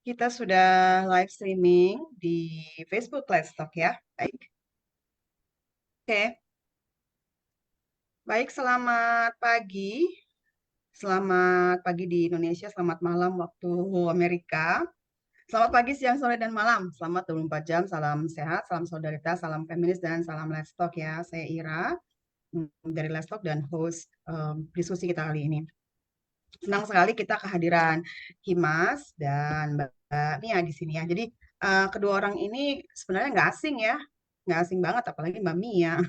Kita sudah live streaming di Facebook Let's Talk ya. Baik. Oke. Baik, selamat pagi. Selamat pagi di Indonesia, selamat malam waktu Amerika. Selamat pagi, siang, sore, dan malam. Selamat 24 jam, salam sehat, salam solidaritas, salam feminis, dan salam Let's Talk ya. Saya Ira dari Let's Talk dan host diskusi kita kali ini. Senang sekali kita kehadiran Himas dan Mbak Mia di sini ya. Jadi kedua orang ini sebenarnya nggak asing ya, nggak asing banget, apalagi Mbak Mia.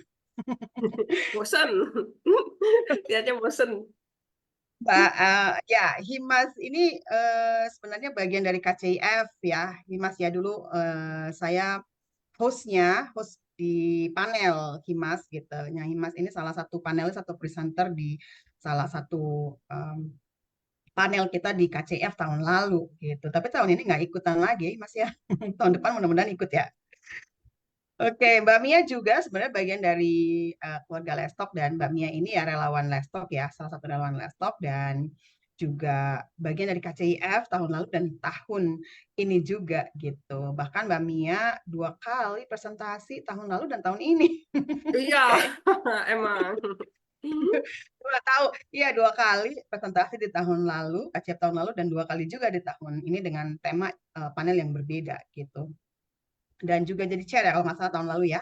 Bosan. Lihatnya bosan. Mbak, ya Himas ini sebenarnya bagian dari KCIF ya. Himas ya dulu saya host di panel Himas gitu. Nah, Himas ini salah satu panelis atau presenter di salah satu panel kita di KCF tahun lalu gitu. Tapi tahun ini nggak ikutan lagi, Mas ya. Tahun depan mudah-mudahan ikut ya. Oke, Mbak Mia juga sebenarnya bagian dari keluarga Lestok dan Mbak Mia ini ya relawan Lestok ya, salah satu relawan Lestok dan juga bagian dari KCIF tahun lalu dan tahun ini juga gitu. Bahkan Mbak Mia 2 kali presentasi tahun lalu dan tahun ini. Iya, emang. 2 tahun, iya 2 kali presentasi di tahun lalu, KCIF tahun lalu dan 2 kali juga di tahun ini dengan tema panel yang berbeda gitu. Dan juga jadi chair ya kalau nggak salah tahun lalu ya.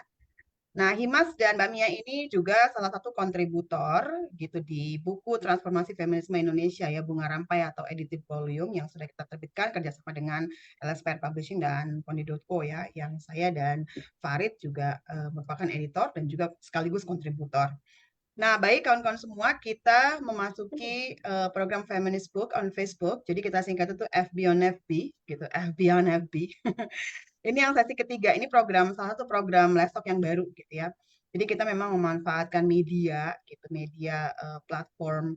Nah, Himas dan Mbak Mia ini juga salah satu kontributor gitu di buku Transformasi Feminisme Indonesia ya, Bunga Rampai atau edited volume yang sudah kita terbitkan kerjasama dengan LSPR Publishing dan Pondi.co ya, yang saya dan Farid juga merupakan editor dan juga sekaligus kontributor. Nah, baik kawan-kawan semua, kita memasuki program Feminist Book on Facebook. Jadi kita singkat itu FB on FB, gitu, FB on FB. Ini yang sesi ketiga, ini salah satu program Lestok yang baru gitu ya. Jadi kita memang memanfaatkan media gitu, media platform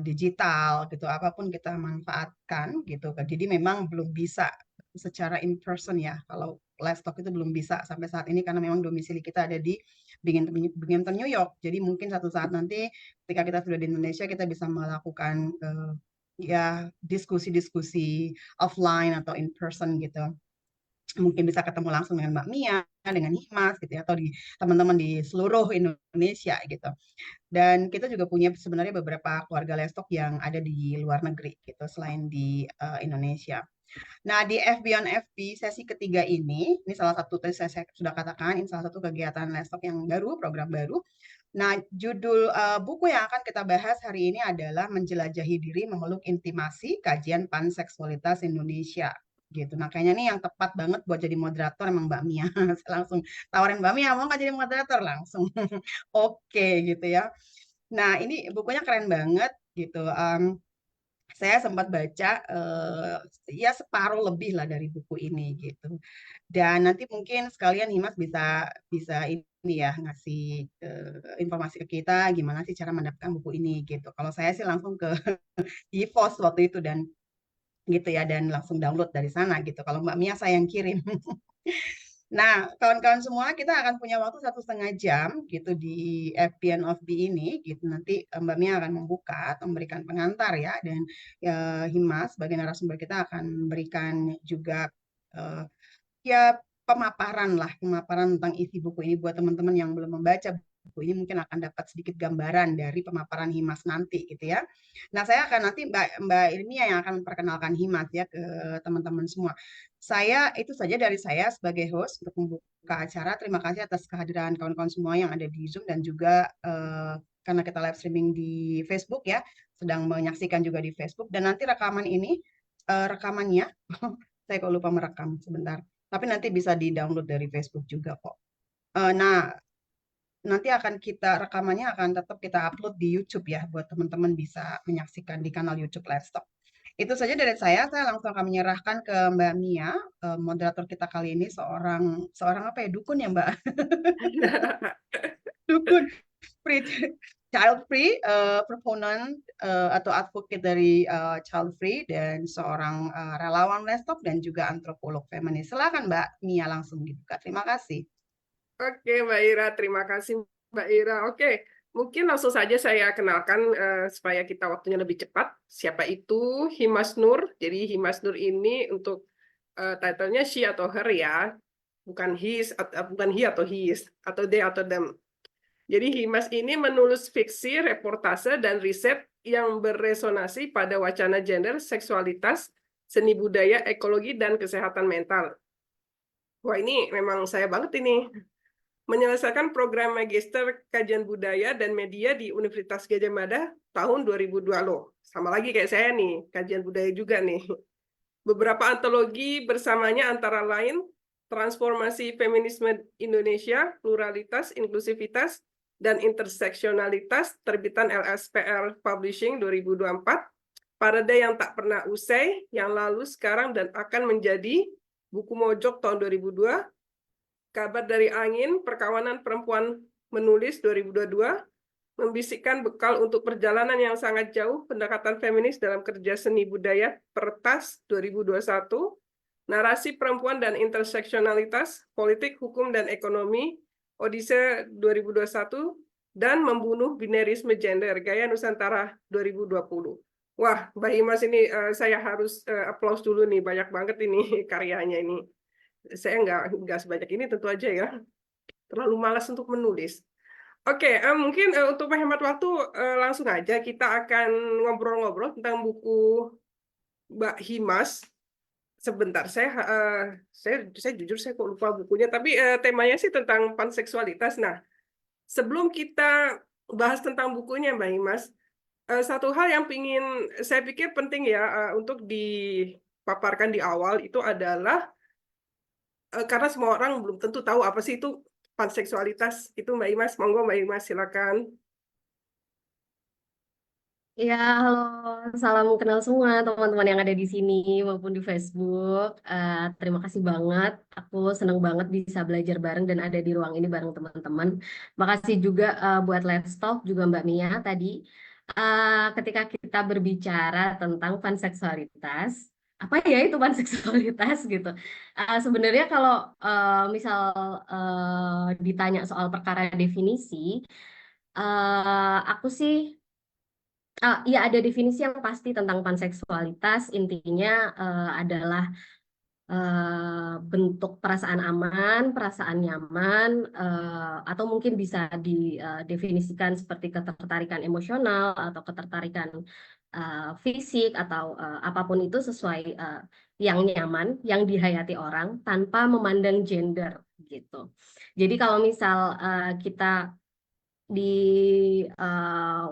digital gitu, apapun kita manfaatkan gitu. Jadi memang belum bisa secara in person ya. Kalau Lestok itu belum bisa sampai saat ini karena memang domisili kita ada di Binghamton, New York. Jadi mungkin satu saat nanti ketika kita sudah di Indonesia kita bisa melakukan ya diskusi-diskusi offline atau in person gitu, mungkin bisa ketemu langsung dengan Mbak Mia, dengan Himas gitu ya, atau di teman-teman di seluruh Indonesia gitu. Dan kita juga punya sebenarnya beberapa keluarga Lestok yang ada di luar negeri gitu, selain di Indonesia. Nah, di FB on FB sesi ketiga ini salah satu tadi saya sudah katakan, ini salah satu kegiatan Lestok yang baru, program baru. Nah, judul buku yang akan kita bahas hari ini adalah Menjelajahi Diri Memeluk Intimasi, Kajian Panseksualitas Indonesia gitu. Nah, kayaknya nih yang tepat banget buat jadi moderator emang Mbak Mia. Saya langsung tawarin Mbak Mia, mau nggak jadi moderator langsung? Oke gitu ya. Nah, ini bukunya keren banget gitu. Saya sempat baca ya separuh lebih lah dari buku ini gitu. Dan nanti mungkin sekalian Himas bisa bisa ini ya ngasih informasi ke kita gimana sih cara mendapatkan buku ini gitu. Kalau saya sih langsung ke EVOS waktu itu dan gitu ya dan langsung download dari sana gitu. Kalau Mbak Mia saya yang kirim. Nah, kawan-kawan semua, kita akan punya waktu 1,5 jam gitu di FPN of B ini gitu. Nanti Mbak Mia akan membuka atau memberikan pengantar ya dan Himas sebagai narasumber kita akan memberikan juga eh, ya pemaparan tentang isi buku ini buat teman-teman yang belum membaca buku ini mungkin akan dapat sedikit gambaran dari pemaparan Himas nanti gitu ya. Nah, saya akan nanti Mbak Ilmia yang akan memperkenalkan Himas ya ke teman-teman semua. Saya itu saja dari saya sebagai host untuk membuka acara. Terima kasih atas kehadiran kawan-kawan semua yang ada di Zoom dan juga karena kita live streaming di Facebook ya, sedang menyaksikan juga di Facebook dan nanti rekaman ini rekamannya saya kok lupa merekam sebentar. Tapi nanti bisa di-download dari Facebook juga kok. Nah, nanti rekamannya akan tetap kita upload di YouTube ya, buat teman-teman bisa menyaksikan di kanal YouTube Let's Talk. Itu saja dari saya langsung akan menyerahkan ke Mbak Mia, moderator kita kali ini seorang apa ya, dukun ya Mbak? Dukun, free, child free, proponent atau advocate dari child free dan seorang relawan Let's Talk dan juga antropolog feminis. Silakan Mbak Mia langsung dibuka. Terima kasih. Oke, Mbak Ira. Terima kasih, Mbak Ira. Oke, mungkin langsung saja saya kenalkan supaya kita waktunya lebih cepat. Siapa itu Himas Nur? Jadi Himas Nur ini untuk titlenya she atau her ya, bukan bukan he atau his atau they atau them. Jadi Himas ini menulis fiksi, reportase, dan riset yang beresonansi pada wacana gender, seksualitas, seni budaya, ekologi, dan kesehatan mental. Wah, ini memang saya banget ini. Menyelesaikan program Magister Kajian Budaya dan Media di Universitas Gadjah Mada tahun 2002 loh. Sama lagi kayak saya nih, kajian budaya juga nih. Beberapa antologi bersamanya antara lain Transformasi Feminisme Indonesia, Pluralitas, Inklusivitas, dan Interseksionalitas, terbitan LSPR Publishing 2024, Parade yang tak pernah usai, yang lalu, sekarang, dan akan menjadi, buku Mojok tahun 2002, Kabar dari Angin, Perkawanan Perempuan Menulis 2022, Membisikkan Bekal untuk Perjalanan yang Sangat Jauh, Pendekatan Feminis dalam Kerja Seni Budaya, Pertas 2021, Narasi Perempuan dan Interseksionalitas, Politik, Hukum, dan Ekonomi, Odise 2021, dan Membunuh Binarisme Gender, Gaya Nusantara 2020. Wah, Mbak Himas ini saya harus applause dulu nih, banyak banget ini karyanya ini. Saya nggak sebanyak ini tentu aja ya, terlalu malas untuk menulis. Oke, mungkin untuk menghemat waktu langsung aja kita akan ngobrol-ngobrol tentang buku Mbak Himas. Sebentar, saya jujur saya kok lupa bukunya, tapi temanya sih tentang panseksualitas. Nah, sebelum kita bahas tentang bukunya Mbak Himas, satu hal yang saya pikir penting ya untuk dipaparkan di awal itu adalah karena semua orang belum tentu tahu apa sih itu panseksualitas. Itu Mbak Imas, monggo Mbak Imas silakan. Ya, halo, salam kenal semua teman-teman yang ada di sini maupun di Facebook. Terima kasih banget, aku senang banget bisa belajar bareng dan ada di ruang ini bareng teman-teman. Makasih juga buat Let's Talk, juga Mbak Mia tadi. Ketika kita berbicara tentang panseksualitas, apa ya itu panseksualitas gitu. Sebenarnya kalau misal ditanya soal perkara definisi, aku sih ya ada definisi yang pasti tentang panseksualitas. Intinya adalah bentuk perasaan aman, perasaan nyaman, atau mungkin bisa didefinisikan seperti ketertarikan emosional atau ketertarikan fisik atau apapun itu sesuai yang nyaman, yang dihayati orang tanpa memandang gender gitu. Jadi kalau misal kita di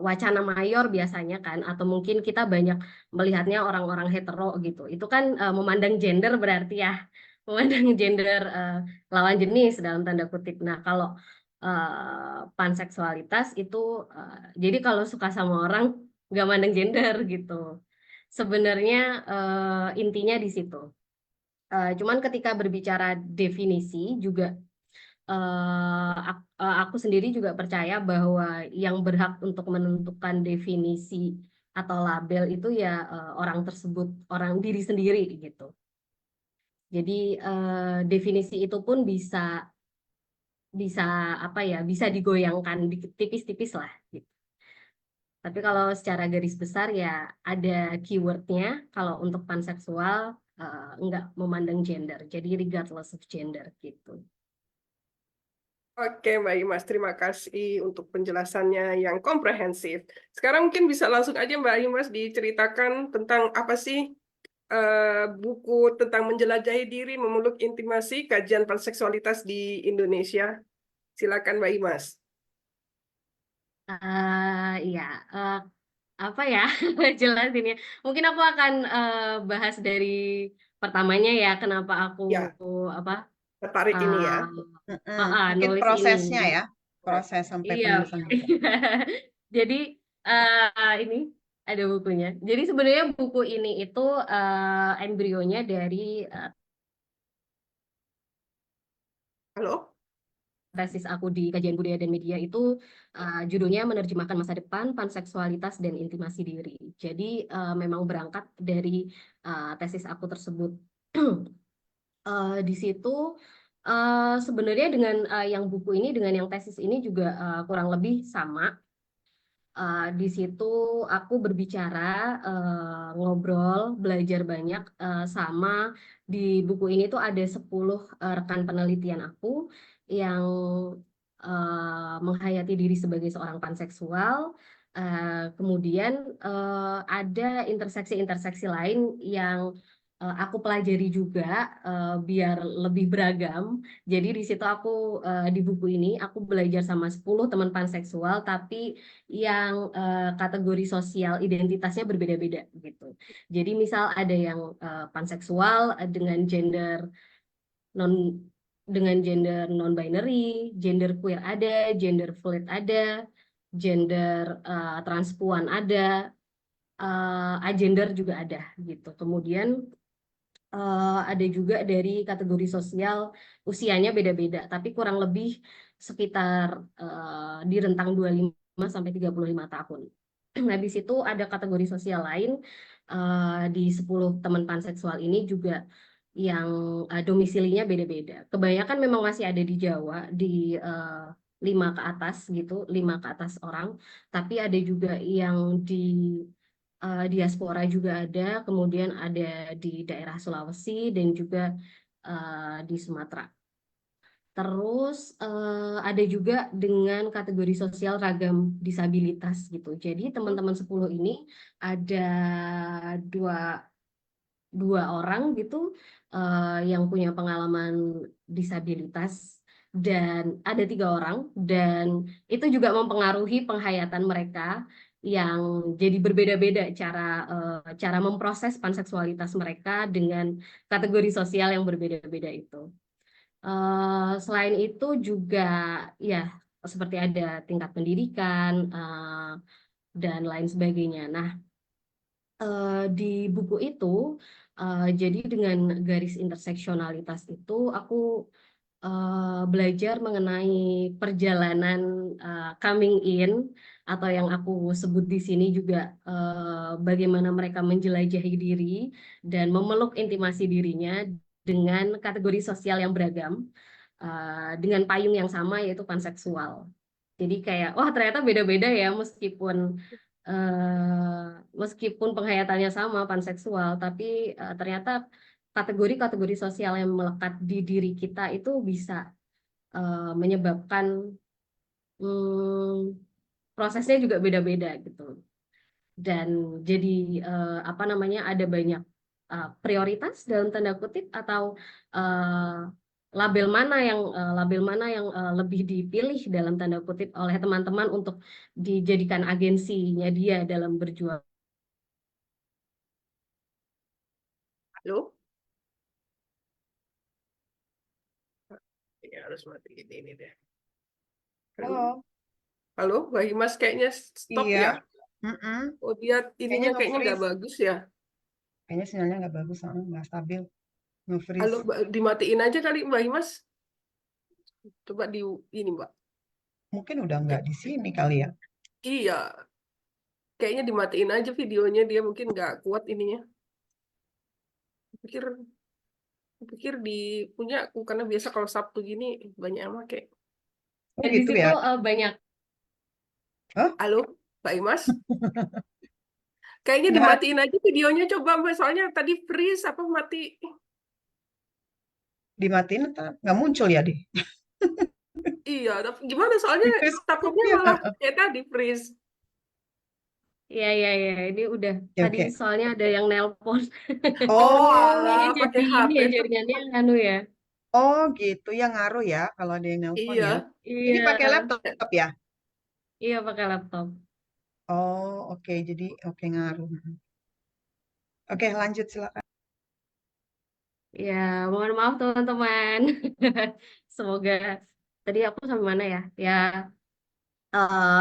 wacana mayor biasanya kan, atau mungkin kita banyak melihatnya orang-orang hetero gitu, itu kan memandang gender berarti ya, memandang gender lawan jenis dalam tanda kutip. Nah kalau panseksualitas itu jadi kalau suka sama orang nggak mandang gender gitu. Sebenarnya intinya di situ. Cuman ketika berbicara definisi juga aku sendiri juga percaya bahwa yang berhak untuk menentukan definisi atau label itu ya orang tersebut, orang diri sendiri gitu. Jadi definisi itu pun bisa apa ya, bisa digoyangkan tipis-tipis lah gitu. Tapi kalau secara garis besar ya ada keywordnya kalau untuk panseksual enggak memandang gender, jadi regardless of gender gitu. Oke Mbak Imas, terima kasih untuk penjelasannya yang komprehensif. Sekarang mungkin bisa langsung aja Mbak Imas diceritakan tentang apa sih buku tentang menjelajahi diri, memeluk intimasi, kajian panseksualitas di Indonesia. Silakan Mbak Imas. Ya, apa ya jelasinnya? Mungkin aku akan bahas dari pertamanya ya, kenapa aku Ya, apa tertarik ini ya. Mungkin nulis ini. prosesnya ya, proses sampai Iya. penulisan. Jadi ini ada bukunya. Jadi sebenarnya buku ini itu embrionya dari Halo? tesis aku di kajian budaya dan media itu judulnya menerjemahkan masa depan, panseksualitas dan intimasi diri. Jadi memang berangkat dari tesis aku tersebut. Di situ sebenarnya dengan yang buku ini dengan yang tesis ini juga kurang lebih sama. Di situ aku berbicara, ngobrol, belajar banyak, sama di buku ini tuh ada 10 rekan penelitian aku yang menghayati diri sebagai seorang panseksual. Kemudian ada interseksi-interseksi lain yang aku pelajari juga, biar lebih beragam. Jadi di situ aku, di buku ini aku belajar sama 10 teman panseksual, tapi yang kategori sosial identitasnya berbeda-beda gitu. Jadi misal ada yang panseksual non dengan gender non binary, gender queer ada, gender fluid ada, gender transpuan ada, agender juga ada gitu. Kemudian ada juga dari kategori sosial usianya beda-beda, tapi kurang lebih sekitar di rentang 25 sampai 35 tahun. Nah, di situ ada kategori sosial lain di 10 teman panseksual ini juga yang domisilinya beda-beda. Kebanyakan memang masih ada di Jawa, di 5 ke atas gitu, 5 ke atas orang, tapi ada juga yang di diaspora juga ada, kemudian ada di daerah Sulawesi dan juga di Sumatera. Terus ada juga dengan kategori sosial ragam disabilitas gitu. Jadi teman-teman 10 ini ada dua orang gitu yang punya pengalaman disabilitas, dan ada 3 orang, dan itu juga mempengaruhi penghayatan mereka yang jadi berbeda-beda cara memproses panseksualitas mereka dengan kategori sosial yang berbeda-beda itu. Selain itu juga ya seperti ada tingkat pendidikan dan lain sebagainya. Nah, di buku itu jadi dengan garis interseksionalitas itu aku belajar mengenai perjalanan coming in, atau yang aku sebut di sini juga bagaimana mereka menjelajahi diri dan memeluk intimasi dirinya dengan kategori sosial yang beragam, dengan payung yang sama yaitu panseksual. Jadi kayak wah ternyata beda-beda ya, meskipun penghayatannya sama panseksual, tapi ternyata kategori-kategori sosial yang melekat di diri kita itu bisa menyebabkan prosesnya juga beda-beda gitu. Dan jadi apa namanya, ada banyak prioritas dalam tanda kutip, atau label mana yang lebih dipilih dalam tanda kutip oleh teman-teman untuk dijadikan agensinya dia dalam berjuang. Halo? Ini harus matiin ini deh. Halo? Halo. Halo, Mbak Himas kayaknya stop Iya. ya? Mm-mm. Oh, dia ininya kayaknya nggak nge-freeze. bagus ya. Kayaknya sinyalnya nggak bagus, nggak stabil. Nge-freeze. Halo, dimatiin aja kali Mbak Himas. Coba di ini, Mbak. Mungkin udah nggak di sini kali ya. Iya, kayaknya dimatiin aja videonya, dia mungkin nggak kuat ininya. Pikir pikir di punya aku, karena biasa kalau Sabtu gini banyak yang pakai. Oh Dan di gitu situ ya. banyak. Hah? Halo, Mbak Imas? Kayaknya Nggak dimatiin aja videonya, coba Mbak, soalnya tadi freeze apa mati. dimatiin atau nggak muncul ya deh. Iya, tapi gimana soalnya Di Facebook takutnya ya. malah kayak tadi freeze. Ya, ini udah Ya, tadi oke. soalnya ada yang nelpon. Oh, Kayaknya alah, jadi pakai ini HP ya, tuh. jaringannya anu ya. Oh gitu ya, ngaruh ya kalau ada yang nelpon ya. Iya. Ini Iya, pakai laptop ya? iya pakai laptop. Oh oke, jadi oke ngaruh. Oke lanjut silakan. Ya, mohon maaf teman-teman. Semoga tadi aku sampai mana ya? Ya,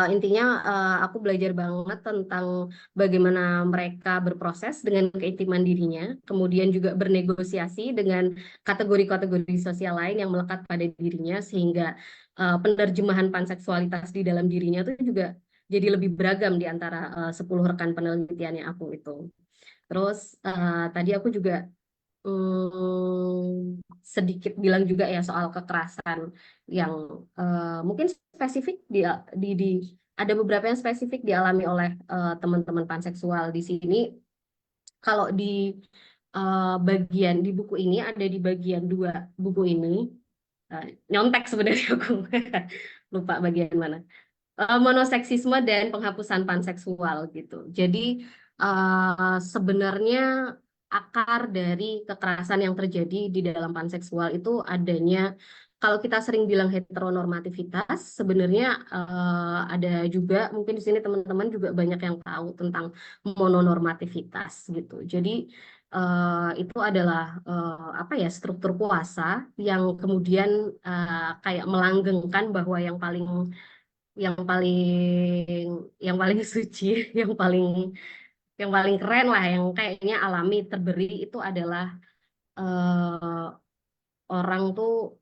intinya aku belajar banget tentang bagaimana mereka berproses dengan keintiman dirinya, kemudian juga bernegosiasi dengan kategori-kategori sosial lain yang melekat pada dirinya, sehingga penerjemahan panseksualitas di dalam dirinya itu juga jadi lebih beragam di antara 10 rekan penelitiannya aku itu. Terus tadi aku juga sedikit bilang juga ya soal kekerasan yang mungkin spesifik di ada beberapa yang spesifik dialami oleh teman-teman panseksual di sini. Kalau di bagian di buku ini ada di bagian 2 buku ini, nyontek sebenarnya aku lupa bagian mana. Monoseksisme dan penghapusan panseksual gitu. Jadi sebenarnya akar dari kekerasan yang terjadi di dalam panseksual itu adanya, kalau kita sering bilang heteronormativitas, sebenarnya ada juga mungkin di sini teman-teman juga banyak yang tahu tentang mononormativitas gitu. Jadi itu adalah apa ya, struktur kuasa yang kemudian kayak melanggengkan bahwa yang paling suci, yang paling keren lah, yang kayaknya alami terberi itu adalah eh, orang tuh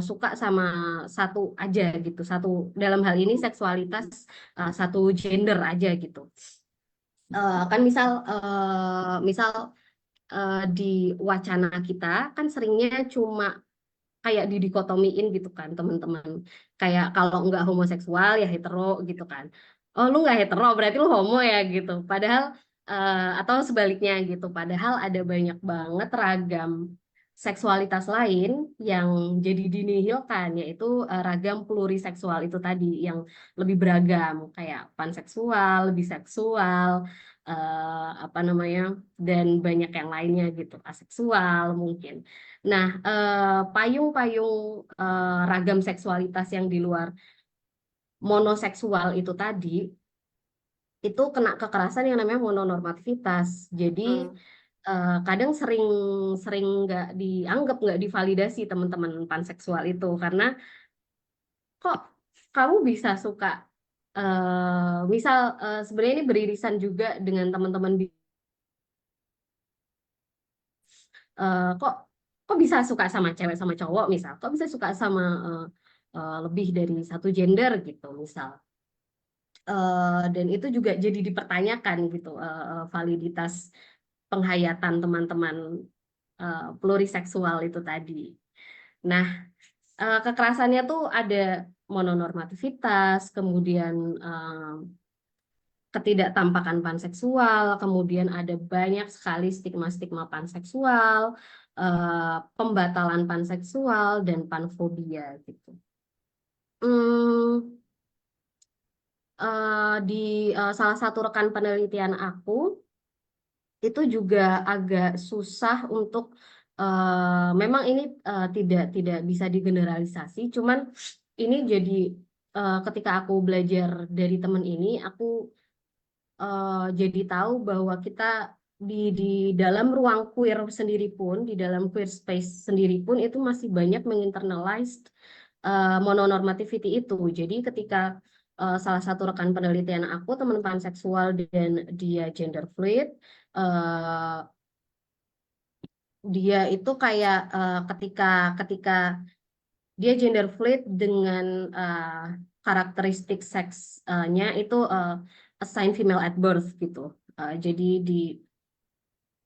suka sama satu aja gitu, satu, dalam hal ini seksualitas, satu gender aja gitu. Kan misal di wacana kita kan seringnya cuma kayak didikotomiin gitu kan teman-teman, kayak kalau nggak homoseksual ya hetero gitu kan, oh lu nggak hetero berarti lu homo ya gitu, padahal atau sebaliknya gitu, padahal ada banyak banget ragam seksualitas lain yang jadi dinihilkan, yaitu ragam pluriseksual itu tadi yang lebih beragam, kayak panseksual, biseksual, apa namanya, dan banyak yang lainnya gitu, aseksual mungkin. Nah, payung-payung ragam seksualitas yang di luar monoseksual itu tadi, itu kena kekerasan yang namanya mononormativitas. Jadi kadang sering nggak dianggap, nggak divalidasi teman-teman panseksual itu, karena kok kamu bisa suka, misal sebenarnya ini beririsan juga dengan teman-teman kok bisa suka sama cewek sama cowok misal, kok bisa suka sama lebih dari satu gender gitu misal. Dan itu juga jadi dipertanyakan gitu, validitas penghayatan teman-teman pluriseksual itu tadi. Nah, kekerasannya tuh ada mononormativitas, kemudian ketidaktampakan panseksual, kemudian ada banyak sekali stigma-stigma panseksual, pembatalan panseksual, dan panfobia gitu. Di salah satu rekan penelitian aku itu juga agak susah untuk, memang ini tidak bisa digeneralisasi, cuman ini jadi ketika aku belajar dari teman ini, aku jadi tahu bahwa kita di dalam ruang queer sendiri pun, di dalam queer space sendiri pun itu masih banyak menginternalized mononormativity itu. Jadi ketika salah satu rekan penelitian aku, teman panseksual dan dia gender fluid, dia itu kayak ketika dia gender fluid dengan karakteristik seksnya itu assigned female at birth gitu. Jadi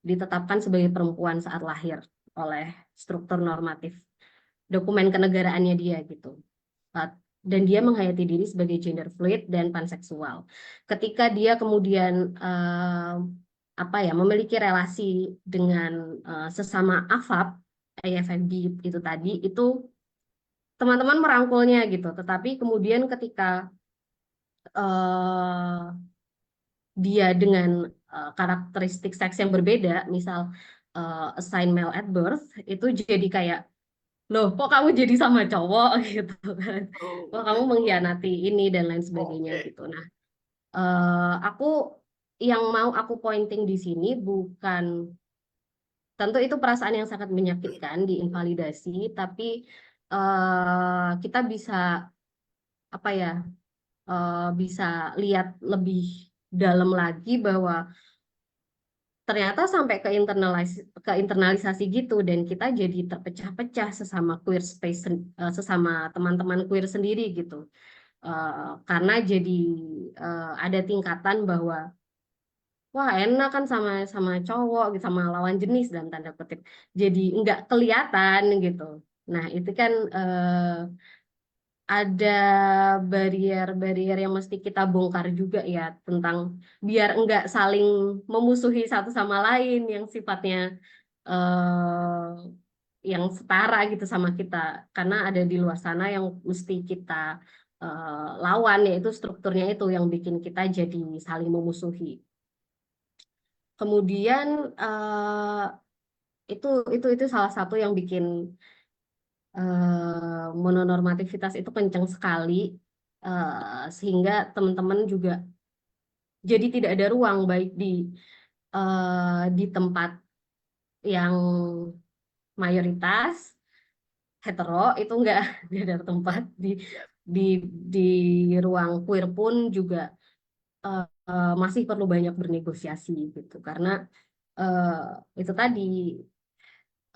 ditetapkan sebagai perempuan saat lahir oleh struktur normatif dokumen kenegaraannya dia gitu. Dan dia menghayati diri sebagai gender fluid dan panseksual. Ketika dia kemudian apa ya, memiliki relasi dengan sesama AFAB, AFFB itu tadi, itu teman-teman merangkulnya gitu. Tetapi kemudian ketika dia dengan karakteristik seks yang berbeda, misal assigned male at birth, itu jadi kayak, loh kok kamu jadi sama cowok gitu kan, kok kamu mengkhianati ini dan lain sebagainya gitu. Nah, aku yang mau aku pointing di sini bukan, tentu itu perasaan yang sangat menyakitkan diinvalidasi, tapi kita bisa apa ya, bisa lihat lebih dalam lagi bahwa ternyata sampai ke internalisasi gitu, dan kita jadi terpecah-pecah sesama queer space, sesama teman-teman queer sendiri gitu, karena jadi ada tingkatan bahwa wah enak kan sama cowok gitu, sama lawan jenis dalam tanda kutip, jadi nggak kelihatan gitu. Nah itu kan ada barrier-barrier yang mesti kita bongkar juga ya, tentang biar enggak saling memusuhi satu sama lain yang sifatnya eh, yang setara gitu sama kita, karena ada di luar sana yang mesti kita lawan, yaitu strukturnya itu yang bikin kita jadi saling memusuhi. Kemudian itu salah satu yang bikin mononormativitas itu kencang sekali, sehingga teman-teman juga jadi tidak ada ruang baik di tempat yang mayoritas hetero itu nggak ada tempat di di ruang queer pun juga masih perlu banyak bernegosiasi gitu, karena itu tadi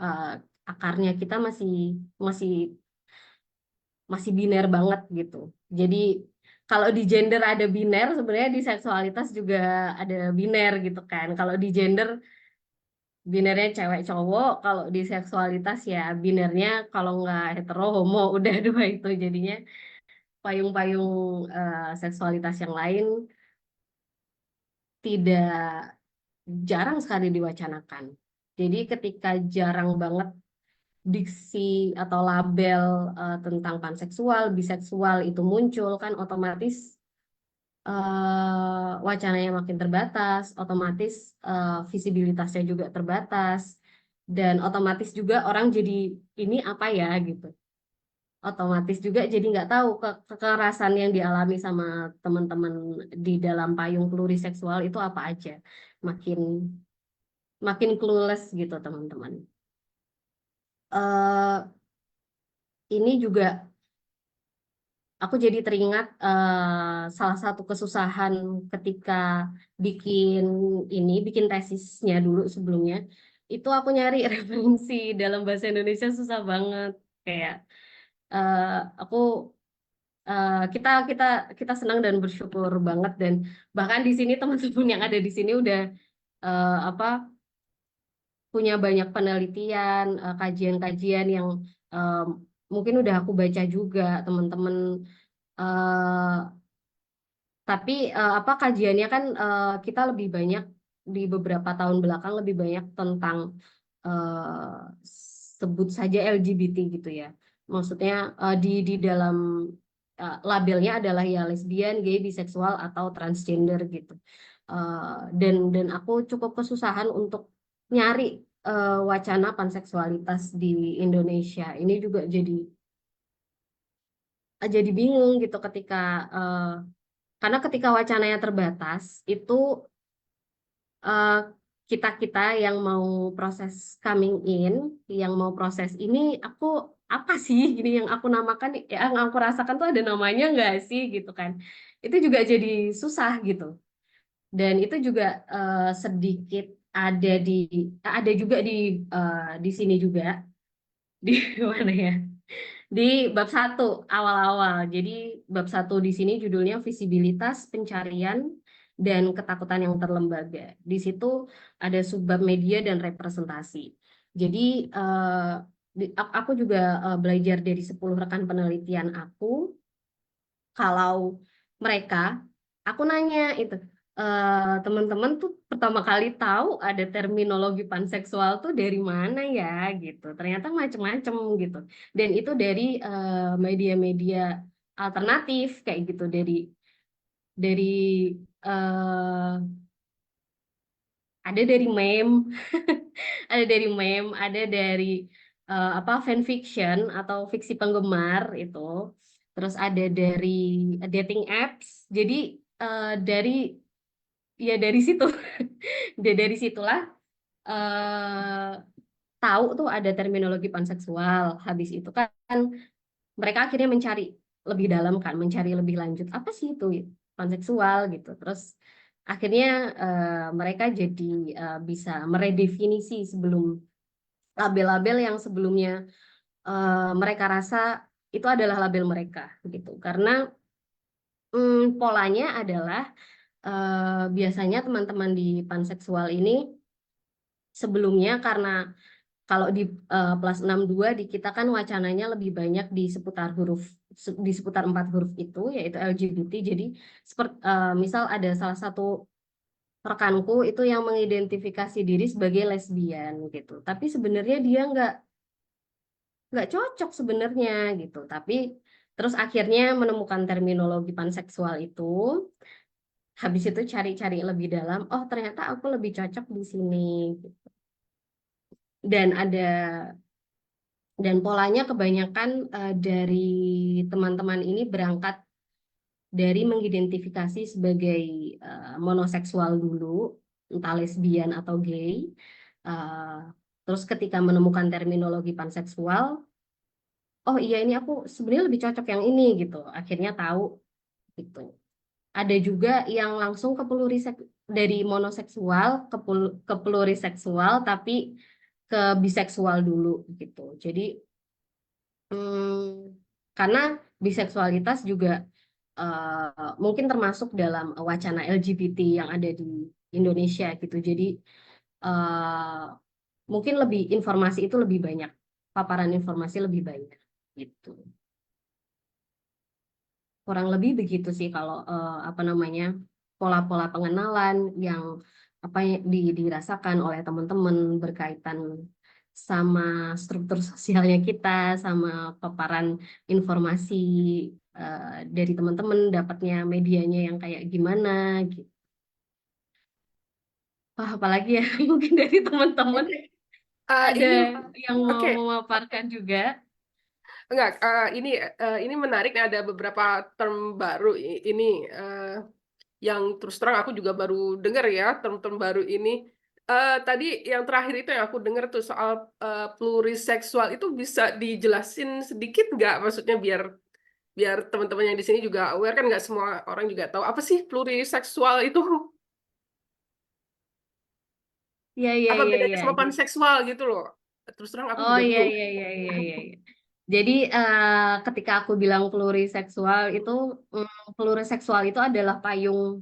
eh, akarnya kita masih masih masih biner banget gitu. Jadi kalau di gender ada biner, sebenarnya di seksualitas juga ada biner gitu kan. Kalau di gender binernya cewek cowok, kalau di seksualitas ya binernya kalau nggak hetero homo, udah dua itu. Jadinya payung-payung seksualitas yang lain tidak jarang sekali diwacanakan. Jadi ketika jarang banget diksi atau label tentang panseksual, biseksual itu muncul, kan otomatis wacananya makin terbatas, otomatis visibilitasnya juga terbatas, dan otomatis juga orang jadi ini apa ya gitu. Otomatis juga jadi nggak tahu kekerasan yang dialami sama teman-teman di dalam payung pluriseksual itu apa aja. Makin makin clueless gitu teman-teman. Eh ini juga aku jadi teringat salah satu kesusahan ketika bikin tesisnya dulu sebelumnya. Itu aku nyari referensi dalam bahasa Indonesia susah banget. Kayak eh, aku kita kita kita senang dan bersyukur banget, dan bahkan di sini teman-teman yang ada di sini udah apa punya banyak penelitian, kajian-kajian yang eh, mungkin udah aku baca juga teman-teman. eh, tapi apa kajiannya kan kita lebih banyak di beberapa tahun belakang lebih banyak tentang eh, sebut saja LGBT gitu ya. Maksudnya di dalam labelnya adalah ya lesbian, gay, biseksual atau transgender gitu. Dan aku cukup kesusahan untuk nyari wacana panseksualitas di Indonesia. Ini juga jadi bingung gitu eh, karena ketika wacananya terbatas, itu eh, kita-kita yang mau proses coming in, yang mau proses ini, aku apa sih ini yang aku namakan, yang aku rasakan tuh ada namanya nggak sih gitu kan? Itu juga jadi susah gitu. Dan itu juga sedikit ada juga di sini juga di mana ya? Di bab 1 awal-awal. Jadi bab 1 di sini judulnya visibilitas, pencarian, dan ketakutan yang terlembaga. Di situ ada subbab media dan representasi. Jadi aku juga belajar dari 10 rekan penelitian aku. Kalau mereka, aku nanya itu, teman-teman tuh pertama kali tahu ada terminologi panseksual tuh dari mana ya gitu. Ternyata macem-macem gitu. Dan itu dari media-media alternatif kayak gitu, dari eh, ada dari meme, ada dari apa fanfiction atau fiksi penggemar itu. Terus ada dari dating apps. Jadi dari ya dari situ, dari situlah eh, tahu tuh ada terminologi panseksual. Habis itu kan mereka akhirnya mencari lebih dalam kan, mencari lebih lanjut apa sih itu panseksual gitu. Terus akhirnya mereka jadi bisa meredefinisi sebelum label-label yang sebelumnya mereka rasa itu adalah label mereka gitu. Karena polanya adalah biasanya teman-teman di panseksual ini sebelumnya karena kalau di plus 62 di kita kan wacananya lebih banyak di seputar 4 huruf itu, yaitu LGBT. Jadi misal ada salah satu rekanku itu yang mengidentifikasi diri sebagai lesbian gitu, tapi sebenarnya dia nggak cocok sebenarnya gitu. Tapi terus akhirnya menemukan terminologi panseksual itu, habis itu cari-cari lebih dalam, oh ternyata aku lebih cocok di sini. Dan polanya kebanyakan dari teman-teman ini berangkat dari mengidentifikasi sebagai monoseksual dulu, entah lesbian atau gay. Terus ketika menemukan terminologi panseksual, oh iya ini aku sebenarnya lebih cocok yang ini gitu. Akhirnya tahu gitu. Ada juga yang langsung ke dari monoseksual ke pluriseksual tapi ke biseksual dulu gitu. Jadi karena biseksualitas juga mungkin termasuk dalam wacana LGBT yang ada di Indonesia gitu. Jadi mungkin informasi itu lebih banyak, paparan informasi lebih banyak gitu. Kurang lebih begitu sih kalau pola-pola pengenalan yang dirasakan oleh teman-teman berkaitan sama struktur sosialnya kita, sama paparan informasi dari teman-teman, dapatnya medianya yang kayak gimana gitu. Wah, apalagi ya mungkin dari teman-teman ada yang mau memaparkan juga. Enggak, ini menarik, ada beberapa term baru ini yang terus terang aku juga baru dengar ya, term-term baru ini. Tadi yang terakhir itu yang aku dengar tuh soal pluriseksual, itu bisa dijelasin sedikit nggak? Maksudnya biar teman-teman yang di sini juga aware, kan nggak semua orang juga tahu apa sih pluriseksual itu. Iya. Apa bedanya sama panseksual gitu loh. Terus terang aku Oh juga iya. bingung. Jadi ketika aku bilang pluriseksual itu adalah payung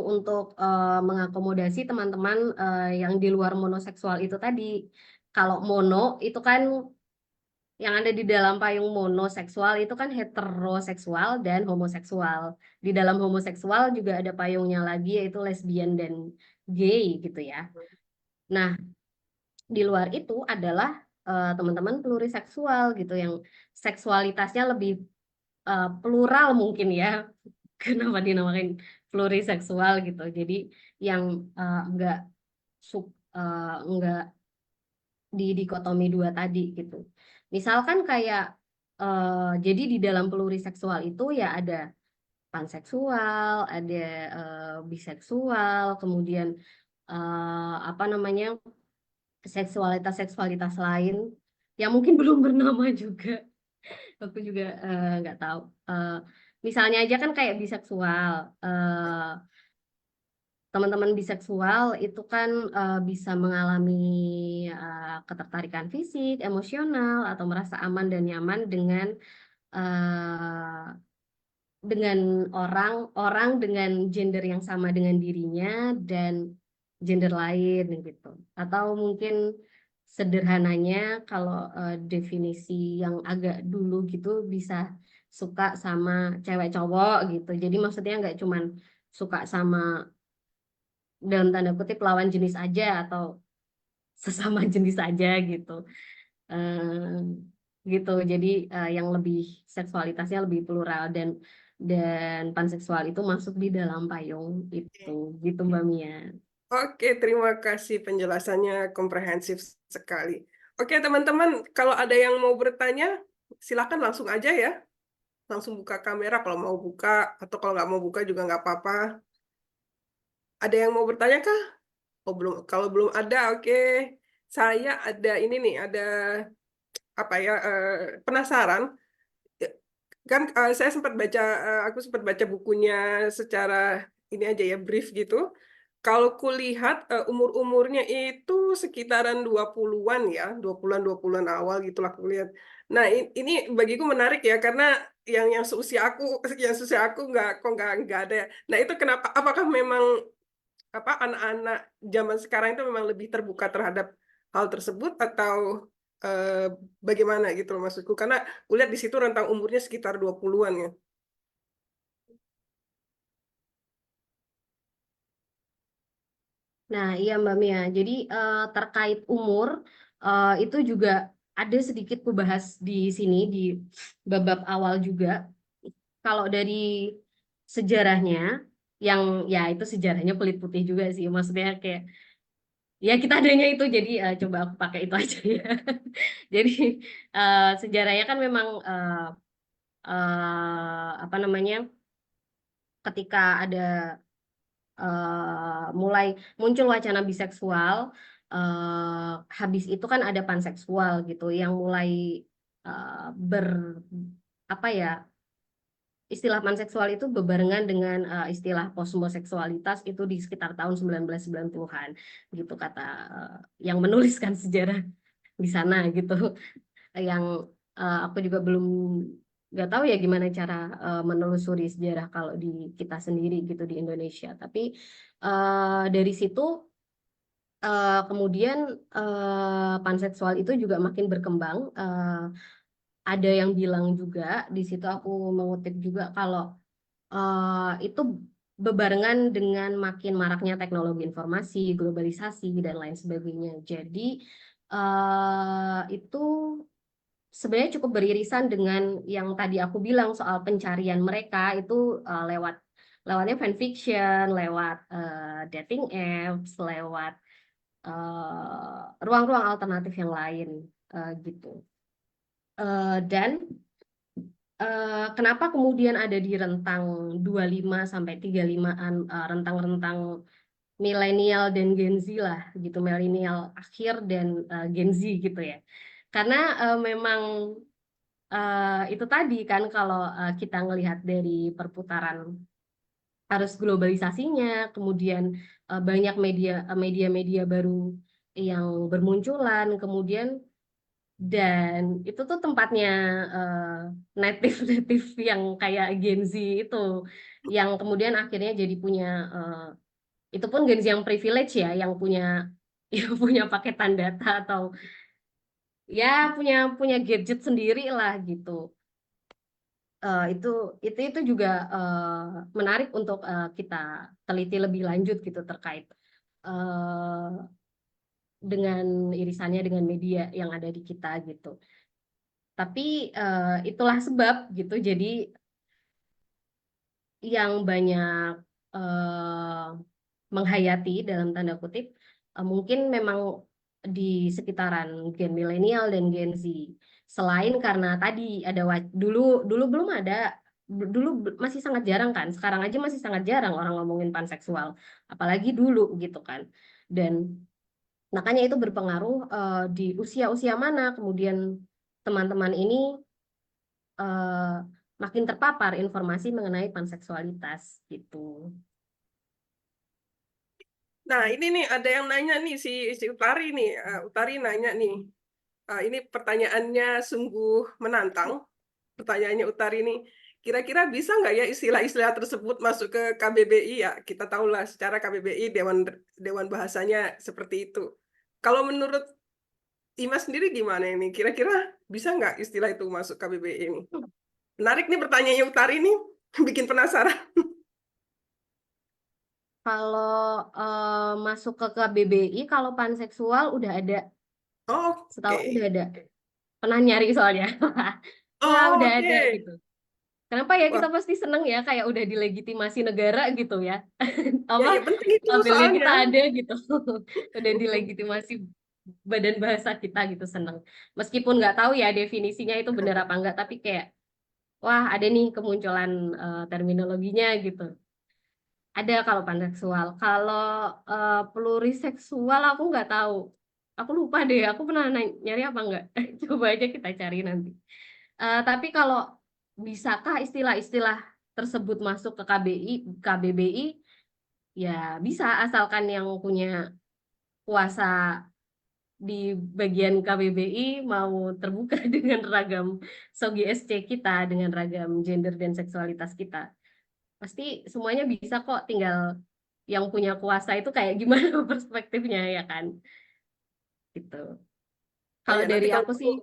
untuk mengakomodasi teman-teman yang di luar monoseksual itu tadi. Kalau mono itu kan yang ada di dalam payung monoseksual itu kan heteroseksual dan homoseksual. Di dalam homoseksual juga ada payungnya lagi, yaitu lesbian dan gay gitu ya. Nah, di luar itu adalah teman-teman pluriseksual gitu, yang seksualitasnya lebih plural mungkin ya. Kenapa dinamakan pluriseksual gitu. Jadi yang enggak di dikotomi dua tadi gitu. Misalkan kayak jadi di dalam pluriseksual itu ya ada panseksual, ada biseksual, kemudian seksualitas lain yang mungkin belum bernama juga. Aku juga nggak tahu. Misalnya aja kan kayak biseksual. Teman-teman biseksual itu kan bisa mengalami ketertarikan fisik, emosional, atau merasa aman dan nyaman dengan orang dengan gender yang sama dengan dirinya dan gender lain gitu. Atau mungkin sederhananya kalau definisi yang agak dulu gitu bisa suka sama cewek cowok gitu. Jadi maksudnya nggak cuman suka sama dalam tanda kutip lawan jenis aja atau sesama jenis aja gitu. Gitu. Jadi yang lebih seksualitasnya lebih plural dan panseksual itu masuk di dalam payung itu. Gitu Mbak Mia. Oke, terima kasih penjelasannya komprehensif sekali. Oke, teman-teman, kalau ada yang mau bertanya, silakan langsung aja ya. Langsung buka kamera kalau mau buka, atau kalau nggak mau buka juga nggak apa-apa. Ada yang mau bertanya kah? Oh, belum. Kalau belum ada, oke. Saya ada ini nih, ada apa ya, penasaran. Kan aku sempat baca bukunya secara ini aja ya, brief gitu. Kalau kulihat umur-umurnya itu sekitaran 20-an ya, 20-an awal gitulah kulihat. Nah, ini bagiku menarik ya, karena yang seusia aku, nggak ada ya. Nah, itu kenapa? Apakah memang anak-anak zaman sekarang itu memang lebih terbuka terhadap hal tersebut atau bagaimana gitu loh maksudku? Karena kulihat di situ rentang umurnya sekitar 20-an ya. Nah, iya Mbak Mia. Jadi terkait umur itu juga ada sedikit kubahas di sini di bab awal juga. Kalau dari sejarahnya, yang ya itu sejarahnya kulit putih juga sih. Maksudnya kayak ya kita adanya itu, jadi coba aku pakai itu aja ya. Jadi sejarahnya kan memang apa namanya, ketika ada mulai muncul wacana biseksual, habis itu kan ada panseksual gitu yang mulai ber apa ya, istilah panseksual itu berbarengan dengan istilah posmoseksualitas itu di sekitar tahun 1990-an gitu kata yang menuliskan sejarah di sana gitu. Yang aku juga belum nggak tahu ya gimana cara menelusuri sejarah kalau di kita sendiri gitu di Indonesia. Tapi dari situ kemudian panseksual itu juga makin berkembang. Ada yang bilang juga di situ aku mengutip juga kalau itu bebarengan dengan makin maraknya teknologi informasi, globalisasi dan lain sebagainya. Jadi itu sebenarnya cukup beririsan dengan yang tadi aku bilang soal pencarian mereka itu lewatnya fanfiction, lewat dating apps, lewat ruang-ruang alternatif yang lain gitu. Dan kenapa kemudian ada di rentang 25 sampai 35-an, rentang-rentang milenial dan Gen Z lah gitu, milenial akhir dan Gen Z gitu ya. Karena memang itu tadi kan kalau kita ngelihat dari perputaran arus globalisasinya, kemudian banyak media-media baru yang bermunculan, kemudian dan itu tuh tempatnya native-native yang kayak Gen Z itu, yang kemudian akhirnya jadi punya itu pun Gen Z yang privilege ya, yang punya yang punya paketan data atau ya punya gadget sendiri lah gitu. Itu juga menarik untuk kita teliti lebih lanjut gitu terkait dengan irisannya dengan media yang ada di kita gitu. Tapi itulah sebab gitu. Jadi yang banyak menghayati dalam tanda kutip mungkin memang di sekitaran gen milenial dan Gen Z. Selain karena tadi ada dulu dulu belum ada, dulu masih sangat jarang kan. Sekarang aja masih sangat jarang orang ngomongin panseksual, apalagi dulu gitu kan. Dan makanya itu berpengaruh di usia-usia mana kemudian teman-teman ini makin terpapar informasi mengenai panseksualitas gitu. Nah, ini nih ada yang nanya nih si Utari nih. Utari nanya nih. Ini pertanyaannya sungguh menantang. Pertanyaannya Utari nih. Kira-kira bisa nggak ya istilah-istilah tersebut masuk ke KBBI ya? Kita tahulah secara KBBI Dewan Bahasanya seperti itu. Kalau menurut Ima sendiri gimana ini? Kira-kira bisa nggak istilah itu masuk KBBI ini? Menarik nih pertanyaannya Utari nih. Bikin penasaran. Kalau masuk ke KBBI, kalau panseksual udah ada, setahu Oke. udah ada. Pernah nyari soalnya. Wah, Oh, udah ada oke. gitu. Kenapa ya Wah, kita pasti seneng ya kayak udah dilegitimasi negara gitu ya. ya, Apa ya penting itu labelnya soalnya. kita ada gitu. Udah dilegitimasi badan bahasa kita gitu, seneng. Meskipun nggak tahu ya definisinya itu benar apa enggak, tapi kayak wah ada nih kemunculan terminologinya gitu. Ada kalau panseksual. Kalau pluriseksual aku nggak tahu. Aku lupa deh, aku pernah nyari apa enggak. Coba aja kita cari nanti. Tapi kalau bisakah istilah-istilah tersebut masuk ke KBBI, ya bisa asalkan yang punya kuasa di bagian KBBI mau terbuka dengan ragam SOGI SC kita, dengan ragam gender dan seksualitas kita. Pasti semuanya bisa kok, tinggal yang punya kuasa itu kayak gimana perspektifnya ya kan gitu. Oh Kalau ya, nanti dari kalau aku sih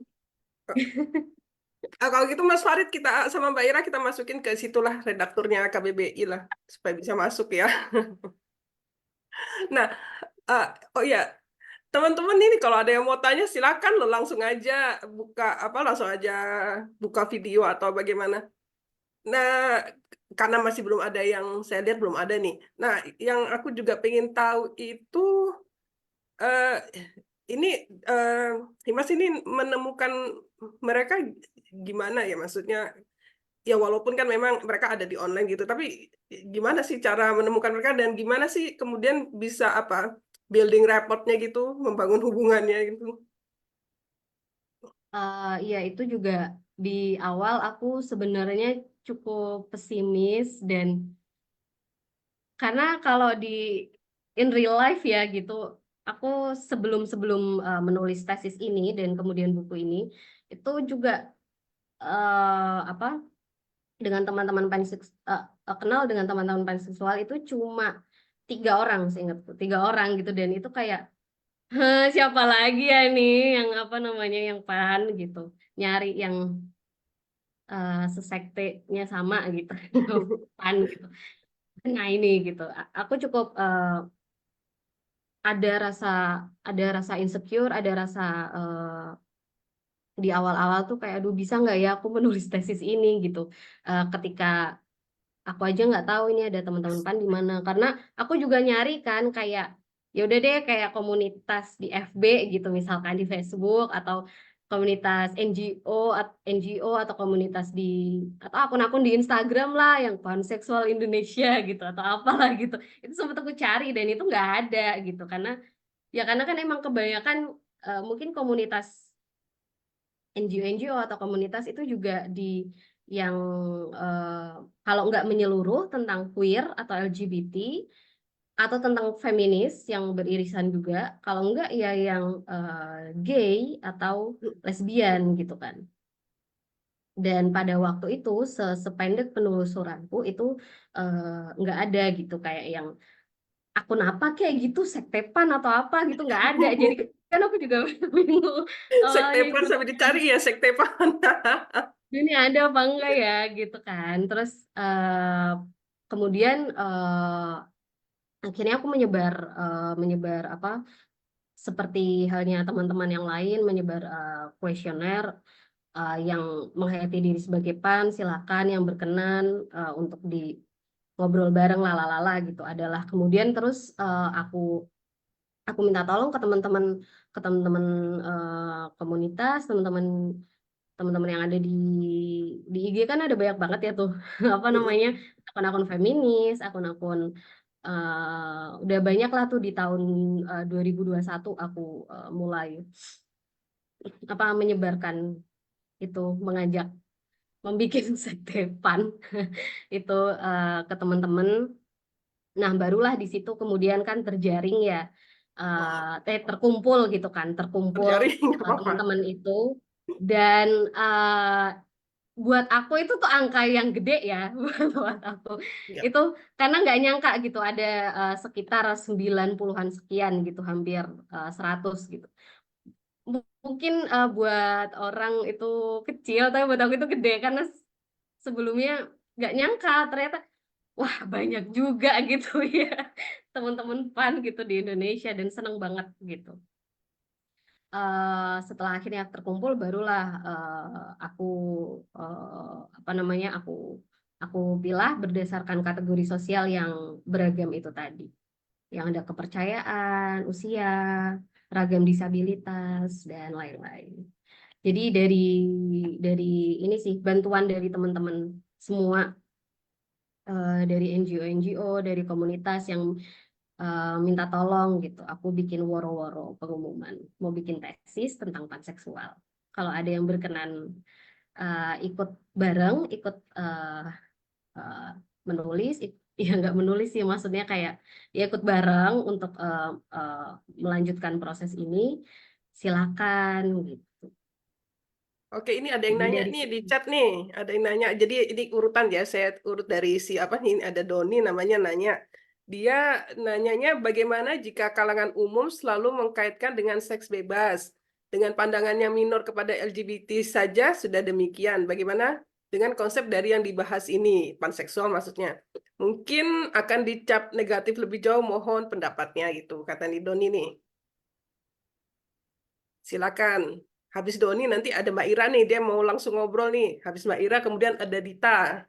kalau gitu Mas Farid, kita sama Mbak Ira kita masukin ke situlah redakturnya KBBI lah supaya bisa masuk ya. Nah, eh, oh ya, teman-teman ini kalau ada yang mau tanya silakan lo langsung aja langsung aja buka video atau bagaimana. Nah, karena masih belum ada yang saya lihat belum ada nih. Nah, yang aku juga pengen tahu itu eh ini Himas ini menemukan mereka gimana ya, maksudnya ya walaupun kan memang mereka ada di online gitu, tapi gimana sih cara menemukan mereka dan gimana sih kemudian bisa building rapportnya gitu, membangun hubungannya gitu. ya itu juga di awal aku sebenarnya cukup pesimis dan karena kalau di in real life ya gitu, aku sebelum sebelum menulis tesis ini dan kemudian buku ini itu juga apa dengan teman-teman kenal dengan teman-teman panseksual itu cuma 3 orang, seingatku 3 orang gitu, dan itu kayak "Heh, siapa lagi ya nih yang apa namanya yang pan gitu, nyari yang sesektenya sama gitu pan gitu. Nah ini gitu, aku cukup ada rasa ada rasa insecure, ada rasa di awal-awal tuh kayak aduh bisa nggak ya aku menulis tesis ini gitu. Ketika aku aja nggak tahu ini ada teman-teman pan di mana, karena aku juga nyari kan kayak ya udah deh kayak komunitas di FB gitu misalkan di Facebook, atau komunitas NGO atau komunitas di atau akun-akun di Instagram lah yang panseksual Indonesia gitu atau apalah gitu. Itu sempat aku cari dan itu nggak ada gitu, karena kan emang kebanyakan mungkin komunitas NGO atau komunitas itu juga di yang kalau nggak menyeluruh tentang queer atau LGBT atau tentang feminis yang beririsan juga, kalau nggak ya yang gay atau lesbian gitu kan. Dan pada waktu itu sependek penelusuranku itu nggak ada gitu kayak yang akun apa kayak gitu, sektepan atau apa gitu nggak ada. Jadi kan aku juga bingung awalnya Sektepan itu sampai dicari ya sektepan. ini ada apa enggak ya gitu kan. Terus kemudian akhirnya aku menyebar apa seperti halnya teman-teman yang lain, menyebar kuesioner yang menghayati diri sebagai pan, silakan yang berkenan untuk di ngobrol bareng lalalala gitu adalah. Kemudian terus aku minta tolong ke teman-teman komunitas, teman-teman yang ada di IG kan ada banyak banget ya tuh apa namanya akun-akun feminis, akun-akun udah banyak lah tuh di tahun 2021 aku mulai menyebarkan itu, mengajak membuat sekte pan itu ke teman-teman. Nah barulah di situ kemudian kan terjaring ya, terkumpul gitu kan, terkumpul Terjaring nggak apa-apa. teman-teman itu. Dan buat aku itu tuh angka yang gede ya buat aku Ya. itu, karena nggak nyangka gitu ada sekitar 90-an sekian gitu, hampir 100 gitu. Mungkin buat orang itu kecil tapi buat aku itu gede karena sebelumnya nggak nyangka ternyata wah banyak juga gitu ya teman-teman pan gitu di Indonesia, dan seneng banget gitu. Setelah akhirnya terkumpul barulah aku aku pilah berdasarkan kategori sosial yang beragam itu tadi, yang ada kepercayaan, usia, ragam disabilitas dan lain-lain. Jadi dari ini sih bantuan dari teman-teman semua, dari NGO dari komunitas yang minta tolong gitu. Aku bikin woro-woro pengumuman mau bikin tesis tentang panseksual. Kalau ada yang berkenan ikut bareng, ikut menulis, ya nggak menulis sih, maksudnya kayak ya ikut bareng untuk melanjutkan proses ini, silakan gitu. Oke, ini ada yang Jadi nanya dari nih di situ. chat nih. Ada yang nanya. Jadi ini urutan ya, saya urut dari si apa nih, ada Doni namanya nanya. Dia nanyanya bagaimana jika kalangan umum selalu mengkaitkan dengan seks bebas. Dengan pandangan yang minor kepada LGBT saja sudah demikian. Bagaimana dengan konsep dari yang dibahas ini, panseksual maksudnya. Mungkin akan dicap negatif lebih jauh, mohon pendapatnya gitu, kata Doni nih. Silakan. Habis Doni nanti ada Mbak Ira nih, dia mau langsung ngobrol nih. Habis Mbak Ira kemudian ada Dita.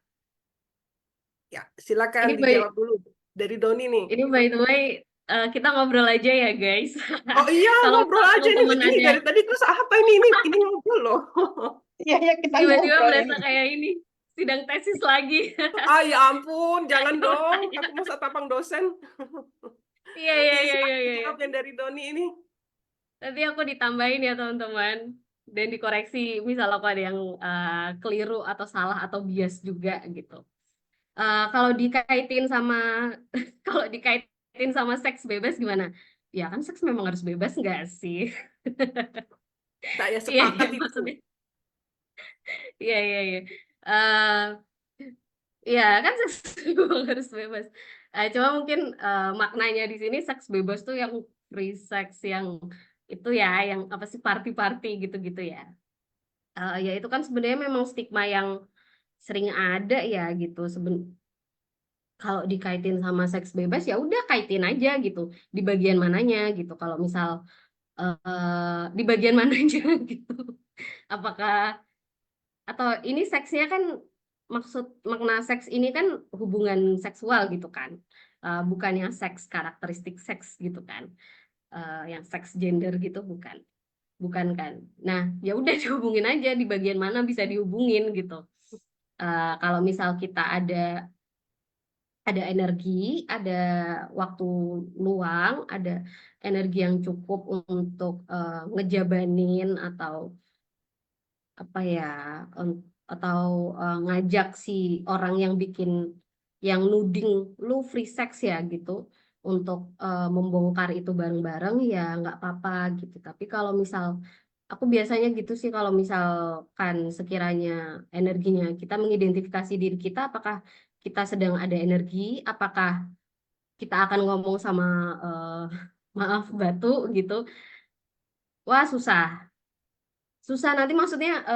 Ya, silakan Ini dijawab dulu dari Doni nih. by the way, kita ngobrol aja ya guys. Oh iya, Kalau ngobrol misal aja teman-teman ini ada dari tadi terus apa ini ngobrol loh. Iya, ya kita tiba-tiba ngobrol berasa ini. kayak ini sidang tesis lagi. Ah ya ampun, jangan dong. Aku masa tapang dosen. Iya Iya, iya. silakan jawab yang dari Doni ini. Nanti aku ditambahin ya teman-teman dan dikoreksi misal aku ada yang keliru atau salah atau bias juga gitu. Kalau dikaitin sama kalau dikaitin sama seks bebas gimana? Ya kan seks memang harus bebas nggak sih? Saya Iya sepakat itu. maksudnya. Iya. Eh, Iya kan seks memang harus bebas. Cuma mungkin maknanya di sini seks bebas tuh yang free sex yang itu ya, yang apa sih party-party gitu-gitu ya. Ya itu kan sebenarnya memang stigma yang sering ada ya gitu. Kalau dikaitin sama seks bebas ya udah kaitin aja gitu. Di bagian mananya gitu. Kalau misal di bagian mananya gitu. Apakah atau ini seksnya kan maksud makna seks ini kan hubungan seksual gitu kan. Bukan yang seks karakteristik seks gitu kan. Yang seks gender gitu bukan kan. Nah ya udah dihubungin aja di bagian mana bisa dihubungin gitu. Kalau misal kita ada energi, ada waktu luang, ada energi yang cukup untuk ngejabanin atau apa ya, atau ngajak si orang yang yang nuding lu free sex ya gitu untuk membongkar itu bareng-bareng ya nggak apa-apa gitu. Tapi kalau misal aku biasanya gitu sih kalau misalkan sekiranya energinya kita mengidentifikasi diri kita apakah kita sedang ada energi, apakah kita akan ngomong sama eh, maaf batu gitu. Wah, susah nanti maksudnya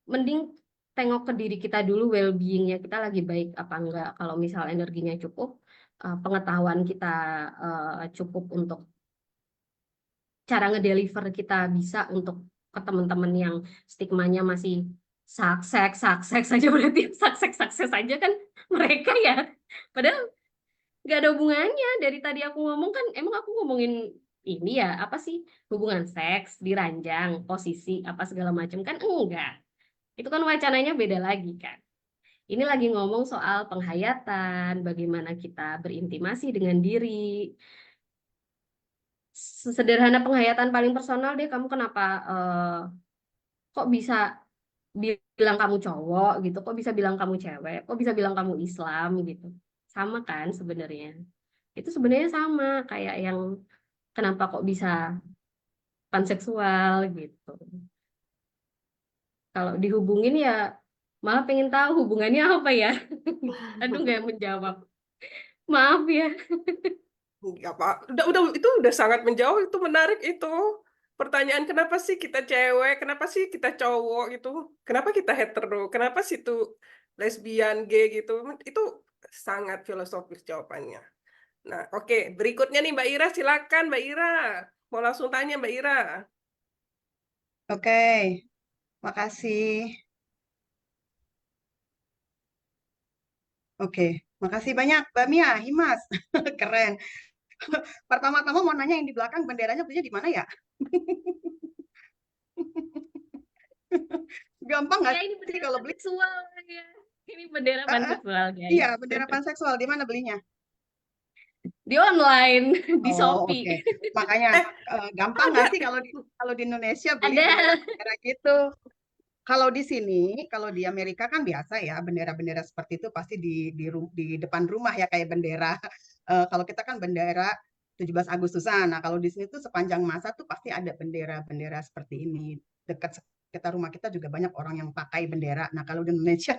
mending tengok ke diri kita dulu, well-beingnya kita lagi baik apa enggak. Kalau misal energinya cukup, pengetahuan kita cukup untuk cara ngedeliver kita bisa untuk ke teman-teman yang stigmanya masih sukses aja berarti sukses aja kan mereka ya. Padahal nggak ada hubungannya. Dari tadi aku ngomong kan emang aku ngomongin ini ya apa sih hubungan seks diranjang posisi apa segala macam kan enggak. Itu kan wacananya beda lagi kan. Ini lagi ngomong soal penghayatan, bagaimana kita berintimasi dengan diri. Sederhana penghayatan paling personal deh, kamu kenapa kok bisa bilang kamu cowok gitu, kok bisa bilang kamu cewek, kok bisa bilang kamu Islam gitu. Sama kan sebenarnya. Itu sebenarnya sama kayak yang kenapa kok bisa panseksual gitu. Kalau dihubungin ya malah pengen tahu hubungannya apa ya. Aduh nggak menjawab. Maaf ya. Nggak apa, udah itu udah sangat menjauh, itu menarik itu. Pertanyaan kenapa sih kita cewek, kenapa sih kita cowok gitu, kenapa kita hetero, kenapa sih itu lesbian, gay gitu, itu sangat filosofis jawabannya. Nah, oke, berikutnya nih Mbak Ira, silakan Mbak Ira. Mau langsung tanya Mbak Ira. Oke, makasih. Oke, makasih banyak Mbak Mia, Himas. Keren. Pertama-tama mau nanya yang di belakang benderanya punya di mana ya? Gampang nggak Ya ini sih bendera kalau beli? panseksual ya. Ini bendera Eh, eh, panseksual iya, guys. bendera panseksual di mana belinya? Di online, di Oh, Shopee. oke. Makanya Eh, gampang ada. nggak sih kalau di Indonesia beli Ada. bendera gitu? Kalau di sini, kalau di Amerika kan biasa ya bendera-bendera seperti itu pasti di depan rumah ya kayak bendera. Kalau kita kan bendera 17 Agustusan. Nah, kalau di sini tuh sepanjang masa tuh pasti ada bendera-bendera seperti ini. Dekat sekitar rumah kita juga banyak orang yang pakai bendera. Nah, kalau di Indonesia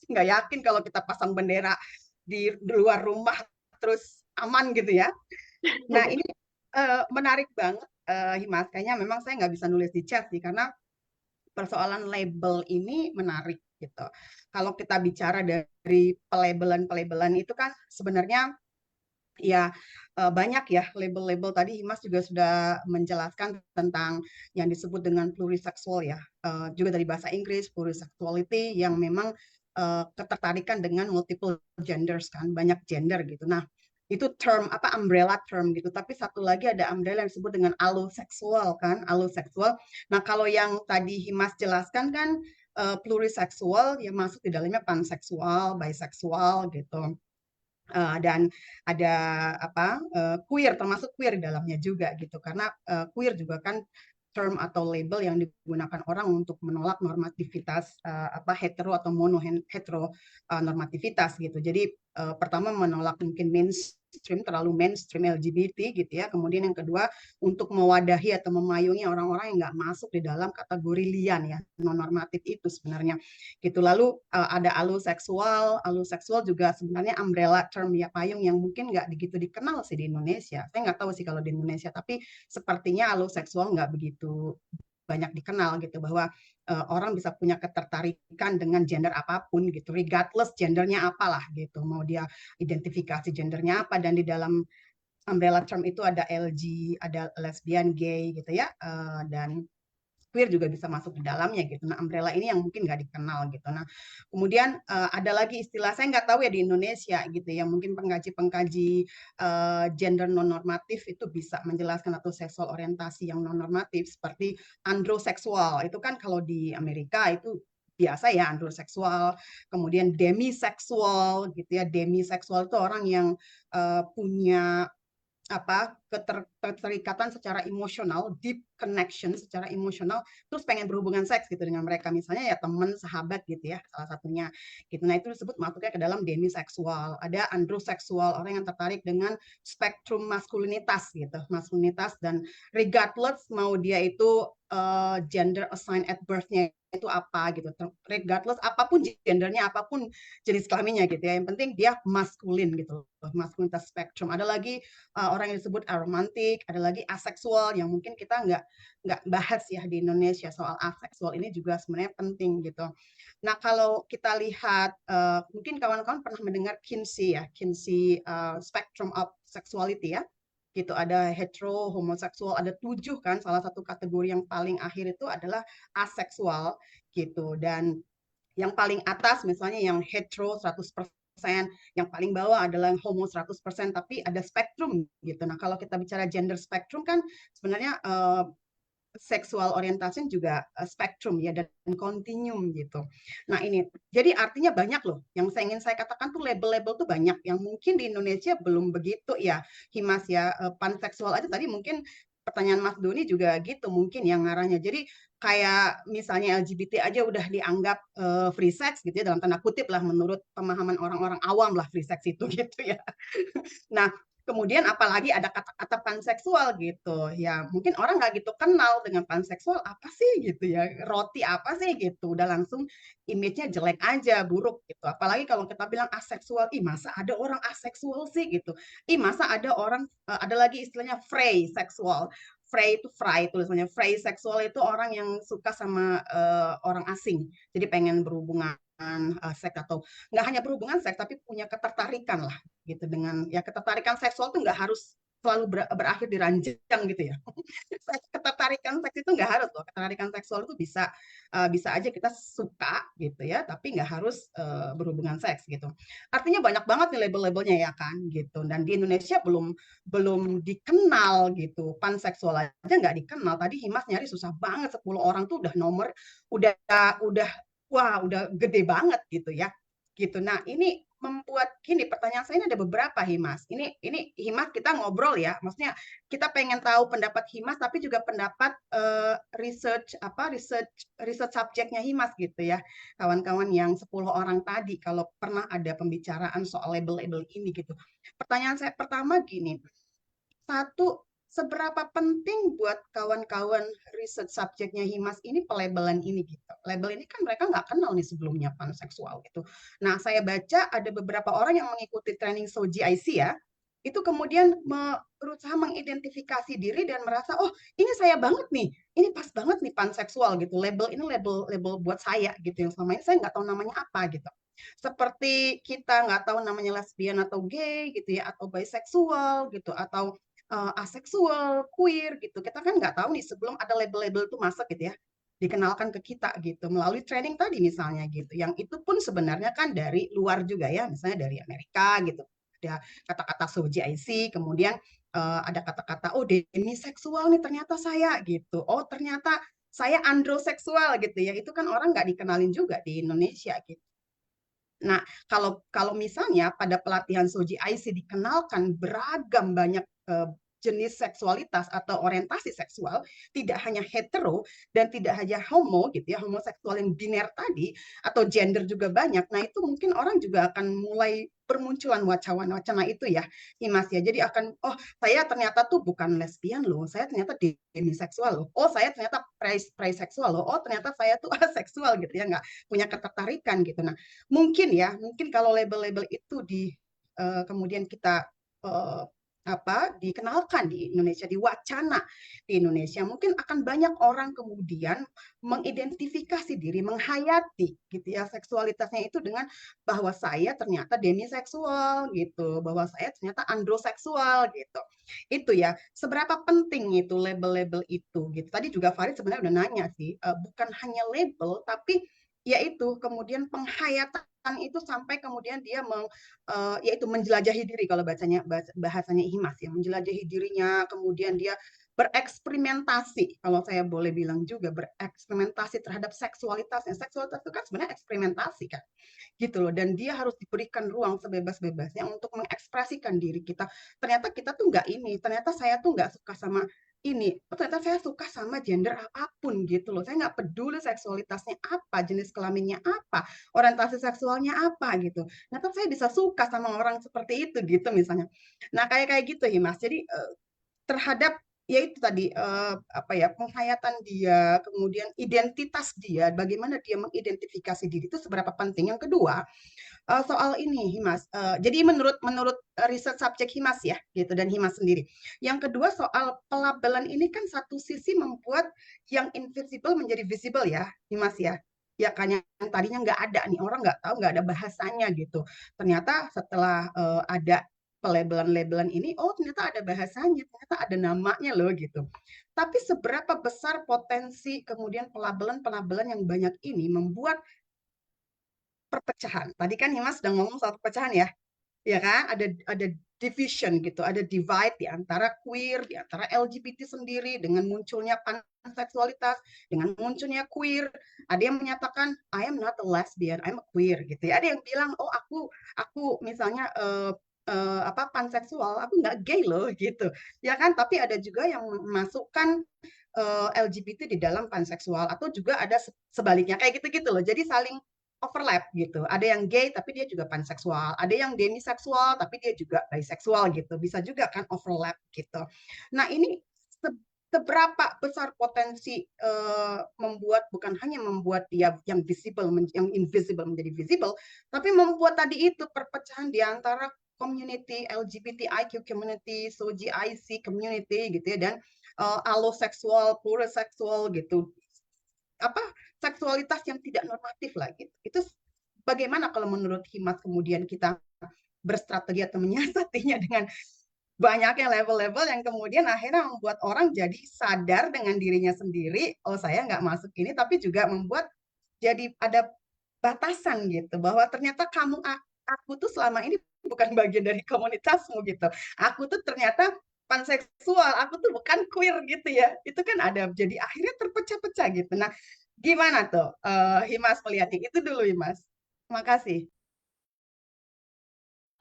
nggak yakin kalau kita pasang bendera di luar rumah terus aman gitu ya. Nah ini menarik banget Himas, kayaknya memang saya nggak bisa nulis di chat sih karena persoalan label ini menarik gitu. Kalau kita bicara dari pelabelan itu kan sebenarnya ya banyak ya label-label, tadi Himas juga sudah menjelaskan tentang yang disebut dengan pluriseksual ya, juga dari bahasa Inggris plurisexuality yang memang ketertarikan dengan multiple genders kan, banyak gender gitu. Nah itu term apa umbrella term gitu, tapi satu lagi ada umbrella yang disebut dengan alloseksual kan, alloseksual. Nah kalau yang tadi Himas jelaskan kan pluriseksual ya masuk di dalamnya panseksual, biseksual gitu. Dan ada apa queer, termasuk queer di dalamnya juga gitu, karena queer juga kan term atau label yang digunakan orang untuk menolak normativitas apa hetero atau mono hetero normativitas gitu. Jadi pertama menolak mungkin mainstream, terlalu mainstream LGBT gitu ya. Kemudian yang kedua untuk mewadahi atau memayungi orang-orang yang nggak masuk di dalam kategori lian ya, non normatif itu sebenarnya gitu. Lalu ada alloseksual, alloseksual juga sebenarnya umbrella term ya, payung yang mungkin nggak begitu dikenal sih di Indonesia. Saya nggak tahu sih kalau di Indonesia, tapi sepertinya alloseksual nggak begitu banyak dikenal gitu, bahwa orang bisa punya ketertarikan dengan gender apapun gitu, regardless gendernya apalah gitu, mau dia identifikasi gendernya apa. Dan di dalam umbrella term itu ada LG, ada lesbian, gay gitu ya, dan queer juga bisa masuk di dalamnya gitu. Nah, umbrella ini yang mungkin nggak dikenal gitu. Nah, kemudian ada lagi istilah, saya nggak tahu ya di Indonesia gitu ya, mungkin pengkaji-pengkaji gender non normatif itu bisa menjelaskan, atau seksual orientasi yang non normatif seperti androseksual. Itu kan kalau di Amerika itu biasa ya androseksual, kemudian demiseksual gitu ya. Demiseksual itu orang yang punya apa keterikatan secara emosional, deep connection secara emosional, terus pengen berhubungan seks gitu dengan mereka, misalnya ya teman, sahabat gitu ya, salah satunya gitu. Nah itu disebut masuknya ke dalam demiseksual. Ada androseksual, orang yang tertarik dengan spektrum maskulinitas gitu, maskulinitas, dan regardless mau dia itu gender assigned at birth-nya itu apa gitu, regardless apapun gendernya, apapun jenis kelaminnya gitu ya, yang penting dia maskulin gitu, maskulinitas spektrum. Ada lagi orang yang disebut aromantik, ada lagi aseksual yang mungkin kita nggak bahas ya di Indonesia. Soal aseksual ini juga sebenarnya penting gitu. Nah kalau kita lihat mungkin kawan-kawan pernah mendengar Kinsey ya, Kinsey spectrum of sexuality ya gitu. Ada hetero, homoseksual, ada 7 kan. Salah satu kategori yang paling akhir itu adalah aseksual gitu. Dan yang paling atas misalnya yang hetero 100%, yang paling bawah adalah homo 100%, tapi ada spektrum gitu. Nah, kalau kita bicara gender spektrum kan sebenarnya seksual orientasi juga spektrum ya, dan continuum gitu. Nah, ini jadi artinya banyak loh. Yang ingin saya katakan tuh label-label tuh banyak yang mungkin di Indonesia belum begitu ya, Himas ya. Panseksual aja tadi mungkin pertanyaan Mas Doni juga gitu mungkin yang ngarahnya. Jadi kayak misalnya LGBT aja udah dianggap free sex gitu ya, dalam tanda kutip lah, menurut pemahaman orang-orang awam lah free sex itu gitu ya. Nah, kemudian apalagi ada kata-kata panseksual gitu. Ya, mungkin orang nggak gitu kenal dengan panseksual apa sih gitu ya. Roti apa sih gitu. Udah langsung image-nya jelek aja, buruk gitu. Apalagi kalau kita bilang aseksual, ih masa ada orang aseksual sih gitu. Ih masa ada orang, ada lagi istilahnya free seksual. Frey itu fry tulisannya. Frey seksual itu orang yang suka sama orang asing. Jadi pengen berhubungan seks, atau nggak hanya berhubungan seks tapi punya ketertarikan lah gitu, dengan ya ketertarikan seksual tuh nggak harus selalu berakhir di ranjang gitu ya. Ketertarikan seks itu nggak harus loh, ketertarikan seksual itu bisa bisa aja kita suka gitu ya, tapi nggak harus berhubungan seks gitu. Artinya banyak banget nih label-labelnya ya kan gitu, dan di Indonesia belum dikenal gitu. Panseksual aja nggak dikenal, tadi Himas nyari susah banget, 10 orang tuh udah nomor, udah udah wah udah gede banget gitu ya gitu. Nah ini membuat gini, pertanyaan saya ini ada beberapa Himas. Ini Himas kita ngobrol ya, maksudnya kita pengen tahu pendapat Himas, tapi juga pendapat research subjeknya Himas gitu ya, kawan-kawan yang 10 orang tadi, kalau pernah ada pembicaraan soal label-label ini gitu. Pertanyaan saya pertama gini, satu, seberapa penting buat kawan-kawan riset subjeknya Himas ini pelabelan ini gitu. Label ini kan mereka nggak kenal nih sebelumnya panseksual gitu. Nah, saya baca ada beberapa orang yang mengikuti training SOGIC ya, itu kemudian berusaha mengidentifikasi diri dan merasa, oh ini saya banget nih, ini pas banget nih panseksual gitu. Label ini label buat saya gitu, yang selama ini saya nggak tahu namanya apa gitu. Seperti kita nggak tahu namanya lesbian atau gay gitu ya, atau bisexual gitu, atau aseksual, queer gitu. Kita kan nggak tahu nih sebelum ada label-label itu masuk gitu ya, dikenalkan ke kita gitu melalui training tadi misalnya gitu. Yang itu pun sebenarnya kan dari luar juga ya, misalnya dari Amerika gitu. Ada kata-kata SOGIC, kemudian ada kata-kata oh demiseksual nih ternyata saya gitu. Oh ternyata saya androseksual gitu ya. Itu kan orang nggak dikenalin juga di Indonesia gitu. Nah, kalau misalnya pada pelatihan SOGIC dikenalkan beragam banyak jenis seksualitas atau orientasi seksual, tidak hanya hetero dan tidak hanya homo gitu ya, homoseksual yang biner tadi atau gender juga banyak. Nah, itu mungkin orang juga akan mulai bermunculan wacana-wacana itu ya, Imas ya. Jadi akan saya ternyata tuh bukan lesbian loh, saya ternyata demiseksual loh. Oh, saya ternyata triseksual loh. Oh, ternyata saya tuh aseksual gitu ya, nggak punya ketertarikan gitu. Nah, mungkin kalau label-label itu kemudian kita dikenalkan di Indonesia, diwacana di Indonesia, mungkin akan banyak orang kemudian mengidentifikasi diri, menghayati gitu ya seksualitasnya itu dengan bahwa saya ternyata demiseksual gitu, bahwa saya ternyata androseksual gitu. Itu ya, seberapa penting itu label-label itu gitu. Tadi juga Farid sebenarnya udah nanya sih, bukan hanya label tapi yaitu kemudian penghayatan itu sampai kemudian dia yaitu menjelajahi diri kalau bahasanya Himas ya, menjelajahi dirinya, kemudian dia bereksperimentasi, kalau saya boleh bilang juga bereksperimentasi terhadap seksualitasnya. Seksualitas itu kan sebenarnya eksperimentasi kan, gitu loh. Dan dia harus diberikan ruang sebebas-bebasnya untuk mengekspresikan diri kita. Ternyata kita tuh nggak ini, ternyata saya tuh nggak suka sama ini, ternyata saya suka sama gender apapun gitu loh. Saya nggak peduli seksualitasnya apa, jenis kelaminnya apa, orientasi seksualnya apa gitu. Ternyata saya bisa suka sama orang seperti itu gitu misalnya. Nah kayak gitu Himas. Jadi terhadap ya itu tadi penghayatan dia, kemudian identitas dia, bagaimana dia mengidentifikasi diri itu seberapa penting. Yang kedua soal ini Himas, jadi menurut riset subjek Himas ya gitu dan Himas sendiri. Yang kedua soal pelabelan ini kan satu sisi membuat yang invisible menjadi visible ya Himas ya. Ya kan yang tadinya nggak ada nih, orang nggak tahu, nggak ada bahasanya gitu. Ternyata setelah ada pelabelan-labelan ini, oh ternyata ada bahasanya, ternyata ada namanya loh gitu. Tapi seberapa besar potensi kemudian pelabelan-pelabelan yang banyak ini membuat perpecahan. Tadi kan Himas sudah ngomong soal perpecahan ya kan? Ada division gitu, ada divide di antara queer, di antara LGBT sendiri dengan munculnya panseksualitas, dengan munculnya queer. Ada yang menyatakan I am not a lesbian, I'm a queer gitu ya. Ada yang bilang oh aku misalnya panseksual, aku nggak gay loh gitu. Ya kan? Tapi ada juga yang memasukkan LGBT di dalam panseksual atau juga ada sebaliknya kayak gitu-gitu loh. Jadi saling overlap gitu. Ada yang gay tapi dia juga panseksual, ada yang demiseksual tapi dia juga biseksual gitu. Bisa juga kan overlap gitu. Nah, ini seberapa besar potensi membuat bukan hanya membuat dia yang visible yang invisible menjadi visible, tapi membuat tadi itu perpecahan di antara community LGBTIQ community, SOGIC community gitu ya dan alloseksual, pluriseksual gitu. Seksualitas yang tidak normatif lah gitu. Itu bagaimana kalau menurut Himas kemudian kita berstrategi atau menyiasatinya dengan banyaknya level-level yang kemudian akhirnya membuat orang jadi sadar dengan dirinya sendiri, oh saya nggak masuk ini, tapi juga membuat jadi ada batasan gitu, bahwa ternyata aku tuh selama ini bukan bagian dari komunitasmu gitu. Aku tuh ternyata panseksual, aku tuh bukan queer gitu ya. Itu kan ada, jadi akhirnya terpecah-pecah gitu. Nah, gimana tuh Himas melihatnya? Itu dulu Himas. Terima kasih.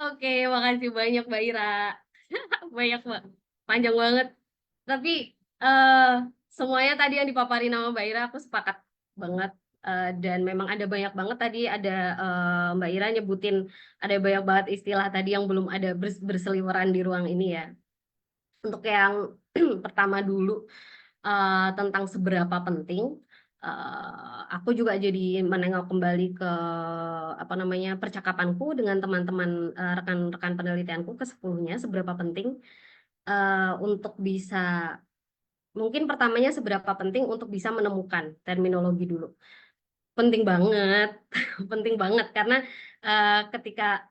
Oke, makasih banyak Mbak Ira. Banyak Mbak, panjang banget. Tapi semuanya tadi yang dipaparin sama Mbak Ira aku sepakat banget. Dan memang ada banyak banget tadi ada Mbak Ira nyebutin ada banyak banget istilah tadi yang belum ada berseliweran di ruang ini ya. Untuk yang pertama dulu tentang seberapa penting, aku juga jadi menengok kembali ke percakapanku dengan teman-teman rekan-rekan penelitianku ke 10-nya seberapa penting untuk bisa, mungkin pertamanya seberapa penting untuk bisa menemukan terminologi dulu. Penting banget, penting banget karena ketika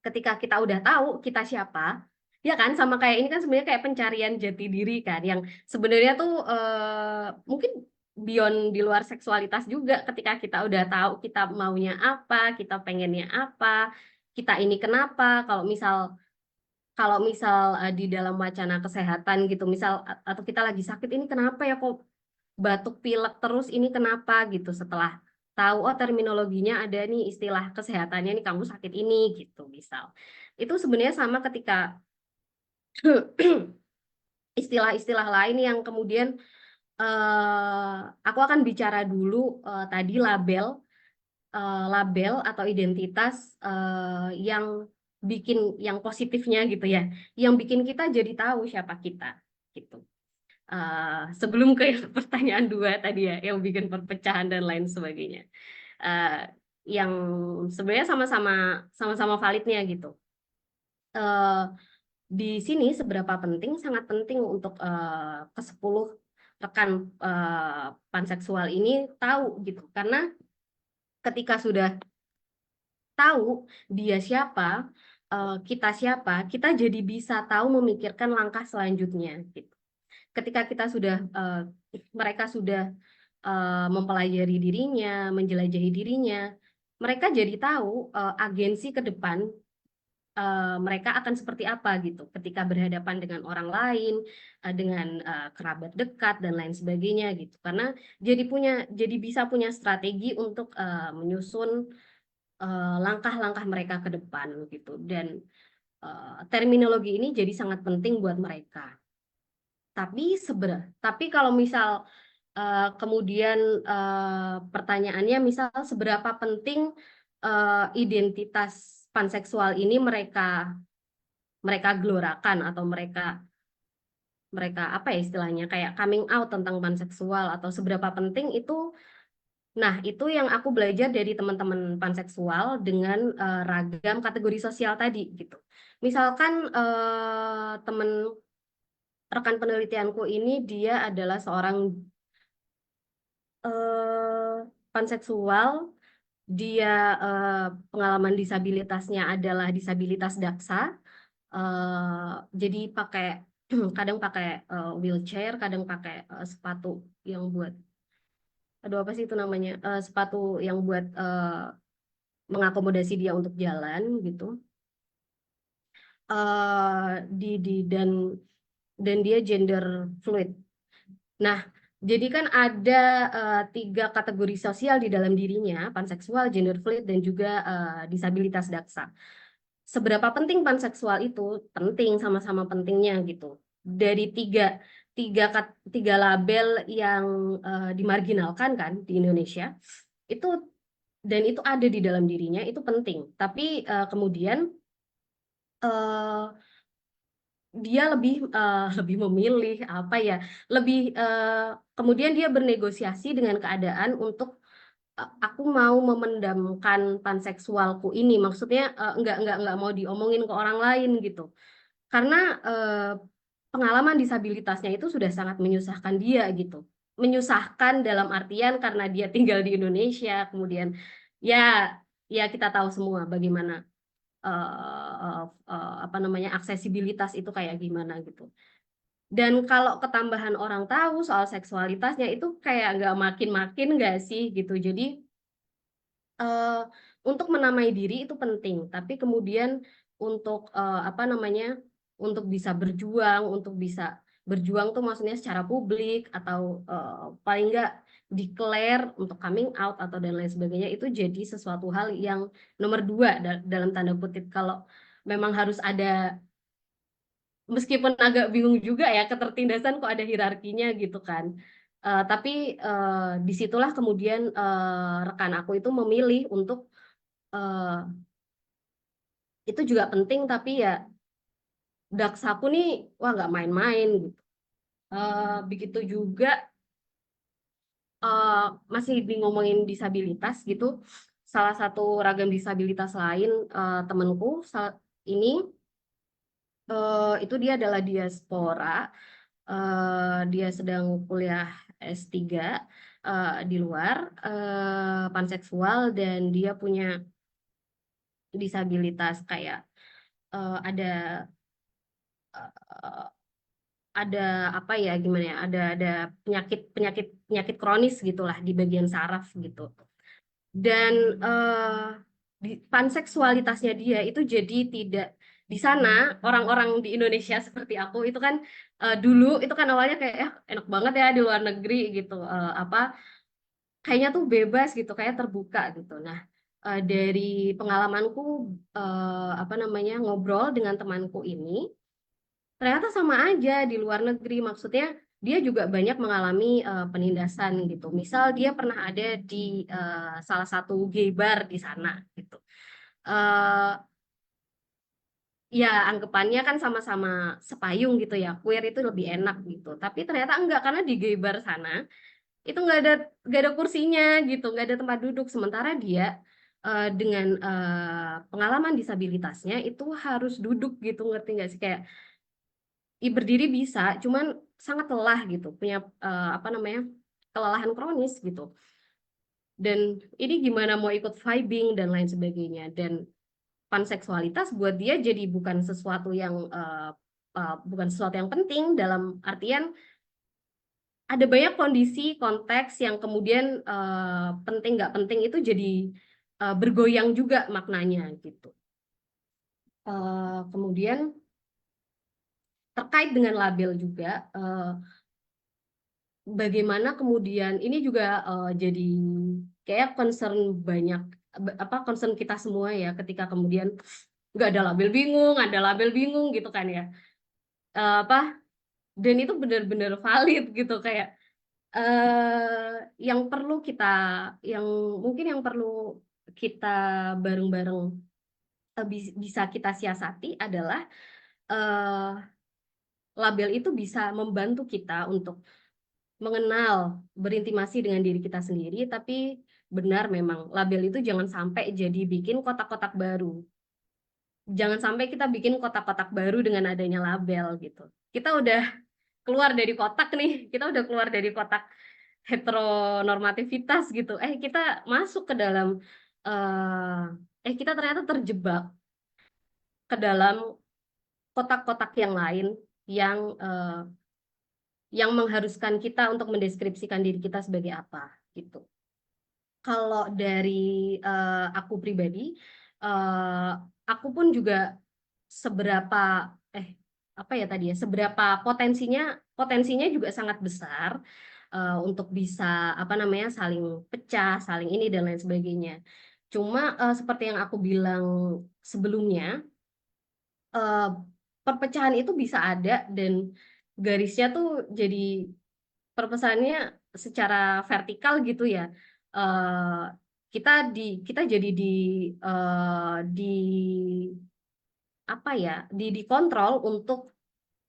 ketika kita udah tahu kita siapa, ya kan, sama kayak ini kan sebenarnya kayak pencarian jati diri kan, yang sebenarnya tuh mungkin beyond di luar seksualitas juga. Ketika kita udah tahu kita maunya apa, kita pengennya apa, kita ini kenapa. Kalau misal di dalam wacana kesehatan gitu, misal atau kita lagi sakit, ini kenapa ya kok batuk pilek terus, ini kenapa gitu. Setelah tahu oh terminologinya ada nih, istilah kesehatannya nih, kamu sakit ini gitu misal. Itu sebenarnya sama ketika istilah-istilah lain yang kemudian aku akan bicara dulu tadi label atau identitas yang positifnya gitu ya, yang bikin kita jadi tahu siapa kita gitu. Sebelum ke pertanyaan 2 tadi ya, yang bikin perpecahan dan lain sebagainya, yang sebenarnya sama-sama validnya gitu. Di sini seberapa penting, sangat penting untuk ke-10 rekan panseksual ini tahu gitu, karena ketika sudah tahu dia siapa, kita siapa, kita jadi bisa tahu memikirkan langkah selanjutnya gitu. Ketika mereka sudah mempelajari dirinya, menjelajahi dirinya, mereka jadi tahu agensi ke depan mereka akan seperti apa gitu ketika berhadapan dengan orang lain, dengan kerabat dekat dan lain sebagainya gitu. Karena jadi bisa punya strategi untuk menyusun langkah-langkah mereka ke depan gitu. Dan terminologi ini jadi sangat penting buat mereka. Tapi kalau misal kemudian pertanyaannya misal seberapa penting identitas panseksual ini mereka gelorakan, atau mereka apa ya istilahnya, kayak coming out tentang panseksual, atau seberapa penting itu. Nah, itu yang aku belajar dari teman-teman panseksual dengan ragam kategori sosial tadi gitu. Misalkan teman rekan penelitianku ini dia adalah seorang panseksual, dia pengalaman disabilitasnya adalah disabilitas daksa, jadi kadang pakai wheelchair, kadang pakai sepatu yang buat, aduh apa sih itu namanya, sepatu yang buat mengakomodasi dia untuk jalan gitu. Dan dia gender fluid. Nah, jadi kan ada 3 kategori sosial di dalam dirinya: panseksual, gender fluid, dan juga disabilitas daksa. Seberapa penting panseksual itu? Penting, sama-sama pentingnya gitu. Dari tiga label yang dimarginalkan kan di Indonesia, dan itu ada di dalam dirinya, itu penting. Tapi kemudian dia lebih memilih apa ya, kemudian dia bernegosiasi dengan keadaan untuk aku mau memendamkan panseksualku ini, maksudnya nggak mau diomongin ke orang lain gitu, karena pengalaman disabilitasnya itu sudah sangat menyusahkan dia gitu. Menyusahkan dalam artian karena dia tinggal di Indonesia, kemudian ya kita tahu semua bagaimana aksesibilitas itu kayak gimana gitu. Dan kalau ketambahan orang tahu soal seksualitasnya, itu kayak nggak makin-makin nggak sih gitu. Jadi untuk menamai diri itu penting, tapi kemudian untuk untuk bisa berjuang tuh maksudnya secara publik, atau paling nggak declare untuk coming out atau dan lain sebagainya, itu jadi sesuatu hal yang nomor 2 dalam tanda kutip. Kalau memang harus ada, meskipun agak bingung juga ya, ketertindasan kok ada hierarkinya gitu kan. Tapi disitulah kemudian rekan aku itu memilih untuk itu juga penting, tapi ya Daksaku nih, wah nggak main-main gitu. Begitu juga masih ngomongin disabilitas gitu, salah satu ragam disabilitas lain temanku ini itu dia adalah diaspora, dia sedang kuliah S3 di luar, panseksual, dan dia punya disabilitas kayak ada eh, ada apa ya, gimana ya, ada penyakit penyakit penyakit kronis gitulah di bagian saraf gitu. Dan panseksualitasnya dia itu jadi tidak di sana. Orang-orang di Indonesia seperti aku itu kan dulu itu kan awalnya kayak enak banget ya di luar negeri gitu, apa kayaknya tuh bebas gitu, kayak terbuka gitu. Nah, dari pengalamanku apa namanya ngobrol dengan temanku ini, ternyata sama aja di luar negeri. Maksudnya dia juga banyak mengalami penindasan gitu. Misal dia pernah ada di salah satu gay bar di sana gitu. Eh, Ya anggapannya kan sama-sama sepayung gitu ya, queer itu lebih enak gitu. Tapi ternyata enggak, karena di gay bar sana itu nggak ada kursinya gitu, nggak ada tempat duduk. Sementara dia dengan pengalaman disabilitasnya itu harus duduk gitu, ngerti nggak sih, kayak berdiri bisa, cuman sangat lelah gitu, punya apa namanya, kelelahan kronis gitu. Dan ini gimana mau ikut vibing dan lain sebagainya. Dan panseksualitas buat dia jadi bukan sesuatu yang penting, dalam artian ada banyak kondisi konteks yang kemudian penting nggak penting itu jadi bergoyang juga maknanya gitu. Kemudian terkait dengan label juga, bagaimana kemudian ini juga jadi kayak concern banyak, apa, concern kita semua ya, ketika kemudian nggak ada label bingung, ada label bingung gitu kan ya. Apa, dan itu benar-benar valid gitu, kayak yang perlu kita, yang mungkin yang perlu kita bareng-bareng bisa kita siasati adalah eh, label itu bisa membantu kita untuk mengenal, berintimasi dengan diri kita sendiri, tapi benar memang label itu jangan sampai jadi bikin kotak-kotak baru. Jangan sampai kita bikin kotak-kotak baru dengan adanya label gitu. Kita udah keluar dari kotak nih, kita udah keluar dari kotak heteronormativitas gitu. Kita masuk ke dalam, kita ternyata terjebak ke dalam kotak-kotak yang lain yang yang mengharuskan kita untuk mendeskripsikan diri kita sebagai apa gitu. Kalau dari aku pribadi, uh, aku pun juga seberapa apa ya tadi ya, seberapa potensinya juga sangat besar untuk bisa apa namanya saling pecah, saling ini dan lain sebagainya. Cuma seperti yang aku bilang sebelumnya, uh, perpecahan itu bisa ada, dan garisnya tuh jadi perpecahannya secara vertikal gitu ya. Eh, kita jadi di apa ya, dikontrol untuk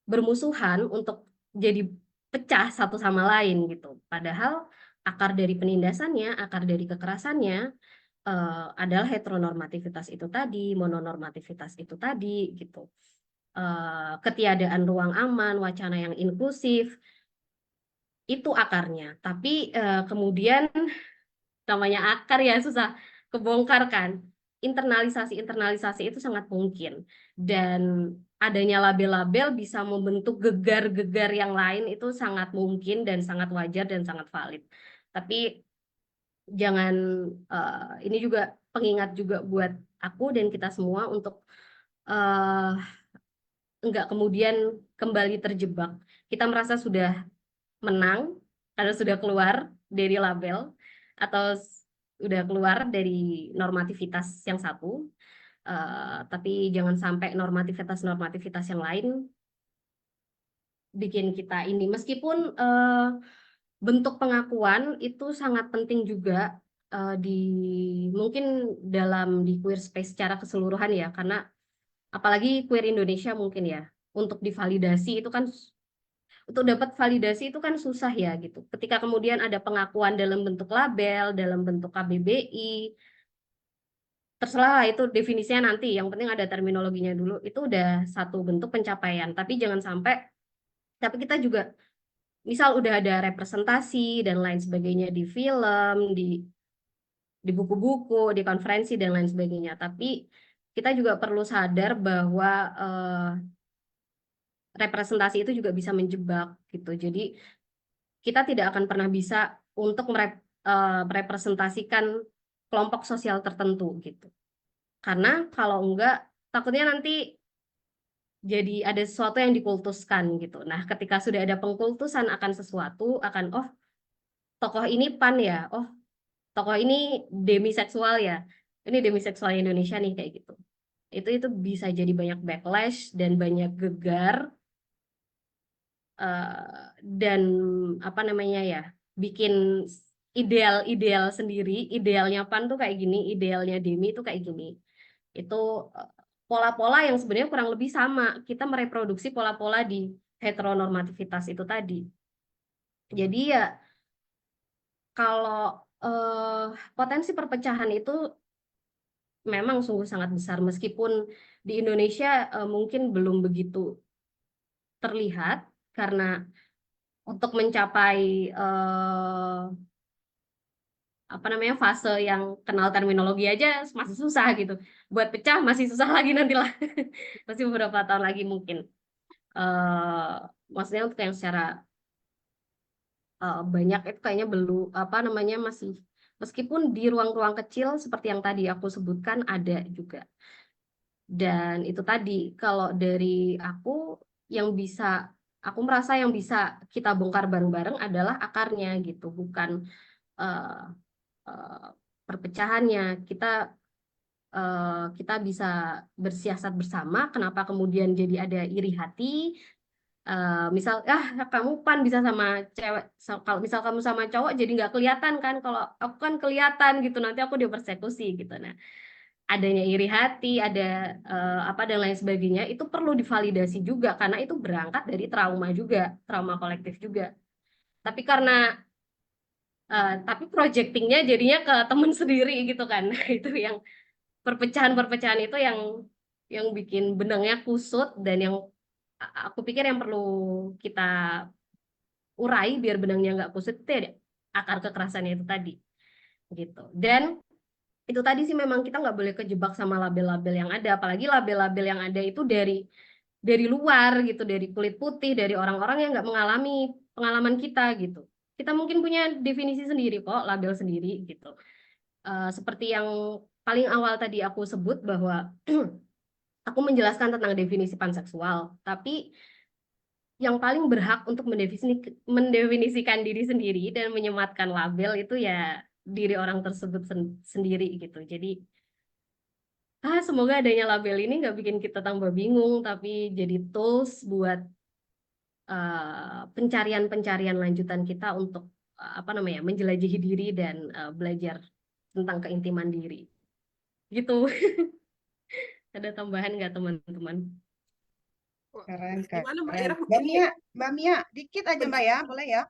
bermusuhan, untuk jadi pecah satu sama lain gitu. Padahal akar dari penindasannya, akar dari kekerasannya adalah heteronormativitas itu tadi, mononormativitas itu tadi gitu. Ketiadaan ruang aman, wacana yang inklusif, itu akarnya. Tapi kemudian namanya akar ya susah kebongkar kan. Internalisasi itu sangat mungkin, dan adanya label-label bisa membentuk gegar-gegar yang lain itu sangat mungkin dan sangat wajar dan sangat valid. Tapi jangan, ini juga pengingat juga buat aku dan kita semua untuk enggak kemudian kembali terjebak. Kita merasa sudah menang karena sudah keluar dari label atau udah keluar dari normativitas yang satu, tapi jangan sampai normativitas yang lain bikin kita ini. Meskipun bentuk pengakuan itu sangat penting juga di mungkin di queer space secara keseluruhan ya, karena apalagi queer Indonesia mungkin ya. untuk divalidasi itu kan, untuk dapat validasi itu kan susah ya gitu. Ketika kemudian ada pengakuan dalam bentuk label, dalam bentuk KBBI, terserah lah itu definisinya nanti, yang penting ada terminologinya dulu, itu udah satu bentuk pencapaian. Tapi jangan sampai, tapi kita juga misal udah ada representasi dan lain sebagainya di film, di buku-buku, di konferensi dan lain sebagainya, tapi kita juga perlu sadar bahwa representasi itu juga bisa menjebak gitu. Jadi kita tidak akan pernah bisa untuk merepresentasikan kelompok sosial tertentu gitu. Karena kalau enggak, takutnya nanti jadi ada sesuatu yang dikultuskan gitu. Nah, ketika sudah ada pengkultusan akan sesuatu, akan oh tokoh ini PAN ya, oh tokoh ini demiseksual ya, ini demiseksual Indonesia nih kayak gitu. Itu bisa jadi banyak backlash dan banyak gegar, dan apa namanya ya, bikin ideal-ideal sendiri, idealnya PAN tuh kayak gini, idealnya Demi tuh kayak gini. Itu pola-pola yang sebenarnya kurang lebih sama, kita mereproduksi pola-pola di heteronormativitas itu tadi. Jadi ya kalau potensi perpecahan itu memang sungguh sangat besar, meskipun di Indonesia mungkin belum begitu terlihat, karena untuk mencapai apa namanya fase yang kenal terminologi aja masih susah gitu. Buat pecah masih susah lagi nantilah. Masih beberapa tahun lagi mungkin. Maksudnya untuk yang secara banyak itu kayaknya belum apa namanya masih, meskipun di ruang-ruang kecil seperti yang tadi aku sebutkan ada juga. Dan itu tadi kalau dari aku merasa yang bisa kita bongkar bareng-bareng adalah akarnya gitu, bukan uh, perpecahannya. Kita bisa bersiasat bersama. Kenapa kemudian jadi ada iri hati? Misal, kamu PAN bisa sama cewek, kalau misal kamu sama cowok jadi nggak kelihatan kan? Kalau aku kan kelihatan gitu, nanti aku dipersekusi gitu. Nah, adanya iri hati, ada apa dan lain sebagainya, itu perlu divalidasi juga karena itu berangkat dari trauma juga, trauma kolektif juga. Tapi tapi projectingnya jadinya ke teman sendiri gitu kan. Itu yang perpecahan-perpecahan itu yang bikin benangnya kusut, dan yang aku pikir yang perlu kita urai biar benangnya nggak kusut itu ya akar kekerasannya itu tadi gitu. Dan itu tadi sih memang kita nggak boleh kejebak sama label-label yang ada, apalagi label-label yang ada itu dari luar gitu, dari kulit putih, dari orang-orang yang nggak mengalami pengalaman kita gitu. Kita mungkin punya definisi sendiri kok, label sendiri gitu. Seperti yang paling awal tadi aku sebut bahwa aku menjelaskan tentang definisi panseksual, tapi yang paling berhak untuk mendefinisikan diri sendiri dan menyematkan label itu ya diri orang tersebut sendiri gitu. Jadi semoga adanya label ini nggak bikin kita tambah bingung, tapi jadi tools buat pencarian-pencarian lanjutan kita untuk apa namanya menjelajahi diri dan belajar tentang keintiman diri. Gitu. Ada tambahan nggak teman-teman? Keren, Gimana Mbak keren. Ira? Mbak Mia, dikit aja Mbak ya, boleh ya?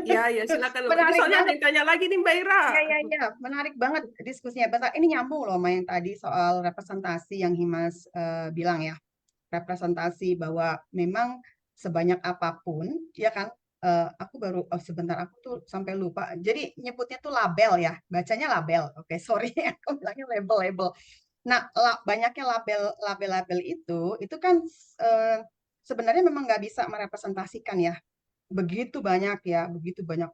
Ya, silakan. Ini Menarik soalnya ada banget. yang tanya lagi nih Mbak Ira. Iya, menarik banget diskusinya. Ini nyambung loh sama yang tadi soal representasi yang Himas bilang ya. Representasi bahwa memang sebanyak apapun, ya kan? Aku baru, sebentar aku tuh sampai lupa. Jadi nyebutnya tuh label ya, bacanya label. Oke, sorry, aku bilangnya label-label. Nah, banyaknya label-label itu kan sebenarnya memang nggak bisa merepresentasikan ya begitu banyak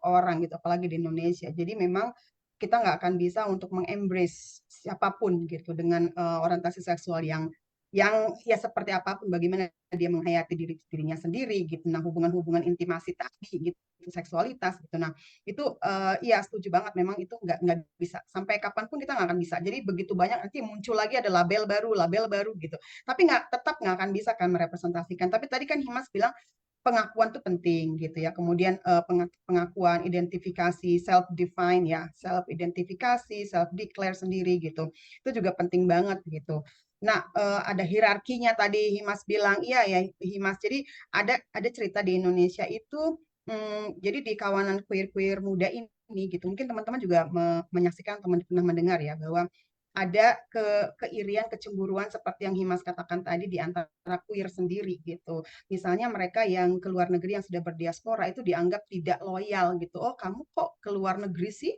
orang gitu, apalagi di Indonesia. Jadi memang kita nggak akan bisa untuk mengembrace siapapun gitu dengan orientasi seksual yang ya seperti apapun, bagaimana dia menghayati dirinya sendiri gitu. Nah, hubungan-hubungan intimasi tadi gitu, seksualitas gitu. Nah, itu iya setuju banget, memang itu nggak bisa sampai kapanpun kita nggak akan bisa. Jadi begitu banyak nanti muncul lagi ada label baru gitu. Tapi tetap nggak akan bisa kan merepresentasikan. Tapi tadi kan Himas bilang pengakuan itu penting gitu ya. Kemudian pengakuan, identifikasi, self define ya, self identifikasi, self declare sendiri gitu. Itu juga penting banget gitu. Nah, ada hierarkinya tadi Himas bilang, iya ya Himas. Jadi ada cerita di Indonesia itu, jadi di kawanan queer-queer muda ini gitu. Mungkin teman-teman juga menyaksikan atau pernah mendengar ya bahwa ada keirian, kecemburuan seperti yang Himas katakan tadi di antara queer sendiri gitu. Misalnya mereka yang ke luar negeri yang sudah berdiaspora itu dianggap tidak loyal gitu. Oh, kamu kok ke luar negeri sih?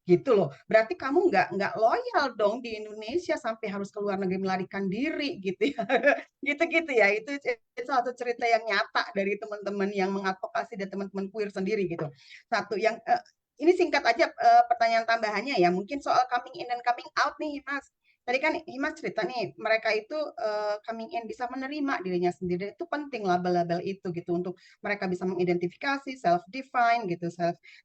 Gitu loh. Berarti kamu nggak loyal dong di Indonesia sampai harus ke luar negeri melarikan diri gitu ya. Gitu-gitu ya. Itu satu cerita yang nyata dari teman-teman yang mengadvokasi dan teman-teman queer sendiri gitu. Satu yang ini singkat aja pertanyaan tambahannya ya. Mungkin soal coming in dan coming out nih, Mas. Tadi kan Himas cerita nih, mereka itu coming in bisa menerima dirinya sendiri. Itu penting label-label itu gitu untuk mereka bisa mengidentifikasi, self-define gitu,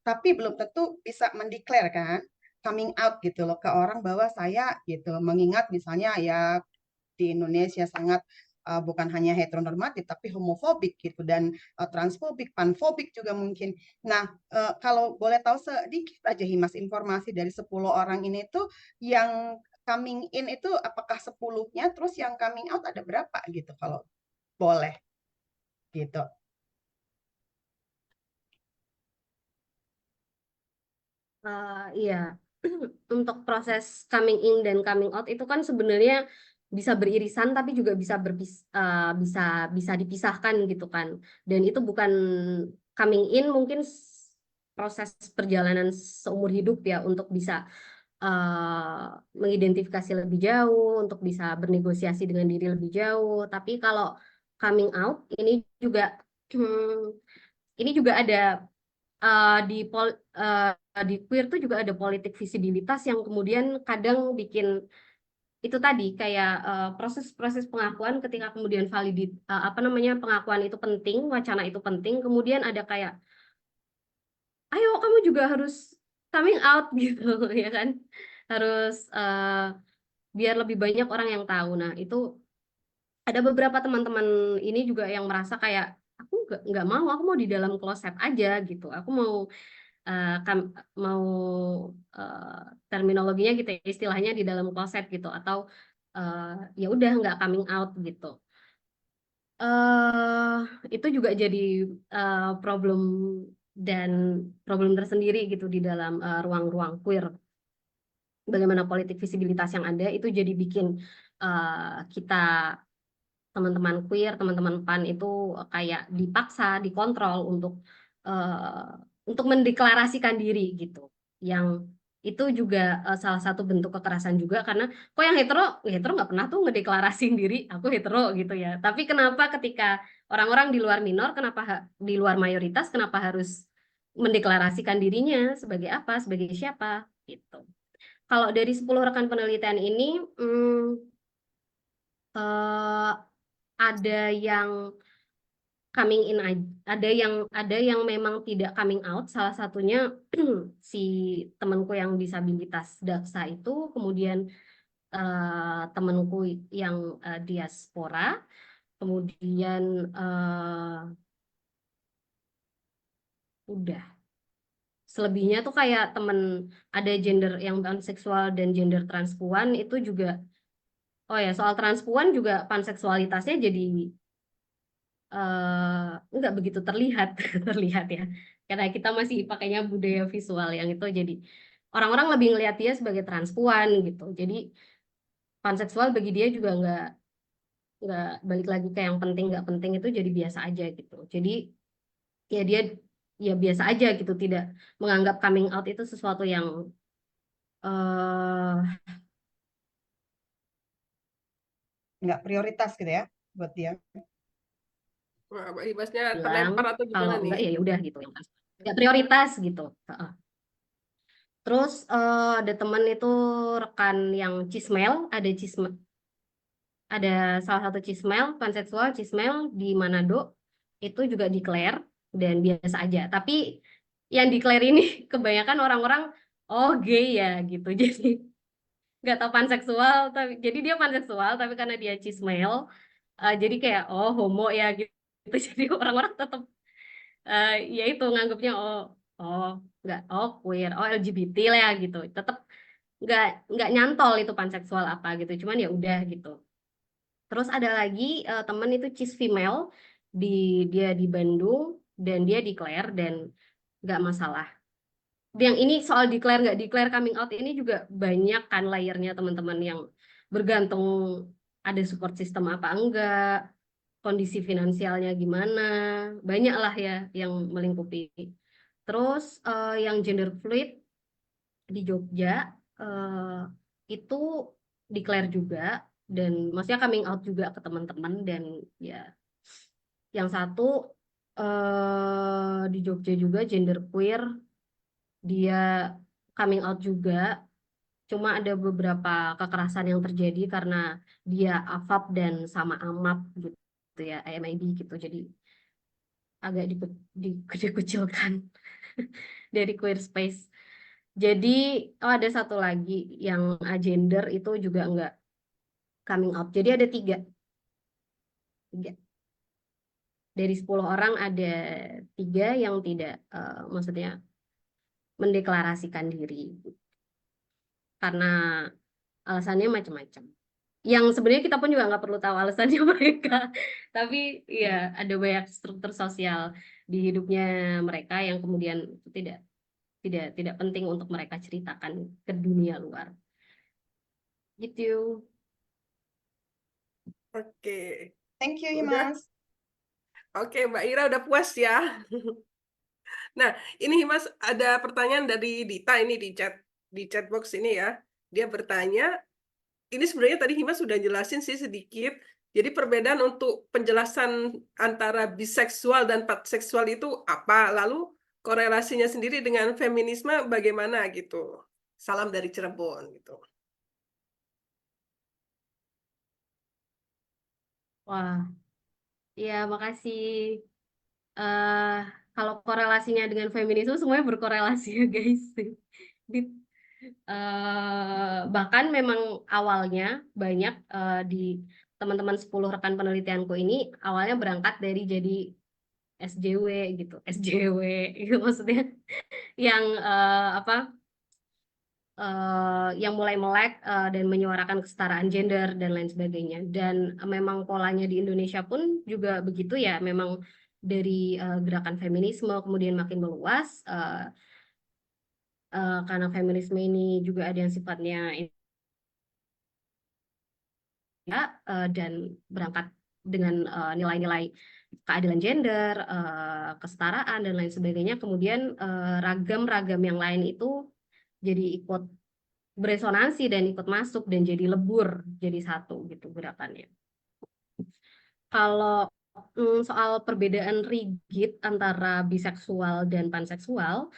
tapi belum tentu bisa mendeklar kan, coming out gitu loh ke orang bahwa saya gitu. Mengingat misalnya ya di Indonesia sangat bukan hanya heteronormatif tapi homofobik gitu dan transfobik, panfobik juga mungkin. Nah, kalau boleh tahu sedikit aja Himas informasi dari 10 orang ini tuh yang coming in itu apakah 10-nya, terus yang coming out ada berapa gitu kalau boleh gitu. Iya, untuk proses coming in dan coming out itu kan sebenarnya bisa beririsan tapi juga bisa bisa dipisahkan gitu kan. Dan itu bukan coming in mungkin proses perjalanan seumur hidup ya untuk bisa mengidentifikasi lebih jauh, untuk bisa bernegosiasi dengan diri lebih jauh. Tapi kalau coming out ini juga ada di queer tuh juga ada politik visibilitas yang kemudian kadang bikin itu tadi kayak proses-proses pengakuan ketika kemudian apa namanya pengakuan itu penting, wacana itu penting, kemudian ada kayak ayo kamu juga harus coming out gitu ya kan, harus biar lebih banyak orang yang tahu. Nah itu ada beberapa teman-teman ini juga yang merasa kayak aku nggak mau, aku mau di dalam kloset aja gitu, aku mau mau terminologinya gitu ya, istilahnya di dalam kloset gitu atau ya udah nggak coming out gitu. Itu juga jadi problem dan problem tersendiri gitu di dalam ruang-ruang queer. Bagaimana politik visibilitas yang ada itu jadi bikin kita teman-teman queer, teman-teman PAN itu kayak dipaksa, dikontrol untuk mendeklarasikan diri gitu. Yang itu juga salah satu bentuk kekerasan juga karena kok yang hetero nggak pernah tuh ngedeklarasiin diri aku hetero gitu ya. Tapi kenapa ketika orang-orang di luar minor, di luar mayoritas, kenapa harus mendeklarasikan dirinya sebagai apa, sebagai siapa gitu. Kalau dari 10 rekan penelitian ini, ada yang coming in ada yang memang tidak coming out. Salah satunya si temanku yang disabilitas daksa itu, kemudian temanku yang diaspora, kemudian udah selebihnya tuh kayak ada gender yang panseksual dan gender transpuan itu juga. Oh ya, soal transpuan juga panseksualitasnya jadi nggak begitu terlihat terlihat ya, karena kita masih pakainya budaya visual yang itu, jadi orang-orang lebih ngelihat dia sebagai transpuan gitu. Jadi panseksual bagi dia juga nggak balik lagi ke yang penting nggak penting, itu jadi biasa aja gitu. Jadi ya dia ya biasa aja gitu, tidak menganggap coming out itu sesuatu yang eh Nggak prioritas gitu ya buat dia. Wah, Mbak Himasnya bilang terlempar atau kalau gimana nih? enggak ya udah gitu, yang nggak prioritas gitu. Terus ada teman itu rekan yang cismel, ada salah satu cismel, panseksual cismel di Manado, itu juga declare dan biasa aja. Tapi yang declare ini kebanyakan orang-orang oh gay ya gitu. Jadi nggak tahu panseksual, tapi jadi dia panseksual tapi karena dia cismel, jadi kayak oh homo ya gitu. Jadi orang-orang tetap ya itu nganggapnya oh nggak queer, LGBT lah ya gitu. Tetap nggak nyantol itu panseksual apa gitu, cuman ya udah gitu. Terus ada lagi temen itu cis female, dia di Bandung dan dia declare dan nggak masalah. Yang ini soal declare nggak declare coming out ini juga banyak kan layernya teman-teman, yang bergantung ada support system apa enggak, kondisi finansialnya gimana, banyak lah ya yang melingkupi. Terus yang gender fluid di Jogja itu declare juga dan maksudnya coming out juga ke teman-teman, dan ya yang satu di Jogja juga gender queer, dia coming out juga, cuma ada beberapa kekerasan yang terjadi karena dia AFAP dan sama AMAP gitu ya, AMIB gitu, jadi agak dikecil-kecilkan dari queer space. Jadi ada satu lagi yang agender itu juga enggak coming out. Jadi ada tiga. Dari 10 orang ada 3 yang tidak, maksudnya mendeklarasikan diri. Karena alasannya macam-macam. Yang sebenarnya kita pun juga nggak perlu tahu alasannya mereka. Tapi ya ada banyak struktur sosial di hidupnya mereka yang kemudian tidak penting untuk mereka ceritakan ke dunia luar. Gitu. Oke. Thank you, Udah? Himas. Oke, Mbak Ira udah puas ya. Nah, ini Mas ada pertanyaan dari Dita ini di chat box ini ya. Dia bertanya, ini sebenarnya tadi Himas sudah jelasin sih sedikit. Jadi perbedaan untuk penjelasan antara biseksual dan panseksual itu apa? Lalu korelasinya sendiri dengan feminisme bagaimana gitu. Salam dari Cirebon gitu. Wah, ya makasih. eh Kalau korelasinya dengan feminisme semuanya berkorelasi ya guys. Bahkan memang awalnya banyak di teman-teman 10 rekan penelitianku ini awalnya berangkat dari jadi SJW gitu, SJW itu maksudnya yang apa? Yang mulai melek dan menyuarakan kesetaraan gender dan lain sebagainya. Dan memang polanya di Indonesia pun juga begitu ya, memang dari gerakan feminisme kemudian makin meluas karena feminisme ini juga ada yang sifatnya dan berangkat dengan nilai-nilai keadilan gender, kesetaraan dan lain sebagainya. Kemudian ragam-ragam yang lain itu jadi ikut beresonansi dan ikut masuk dan jadi lebur jadi satu gitu gerakannya. Kalau soal perbedaan rigid antara biseksual dan panseksual,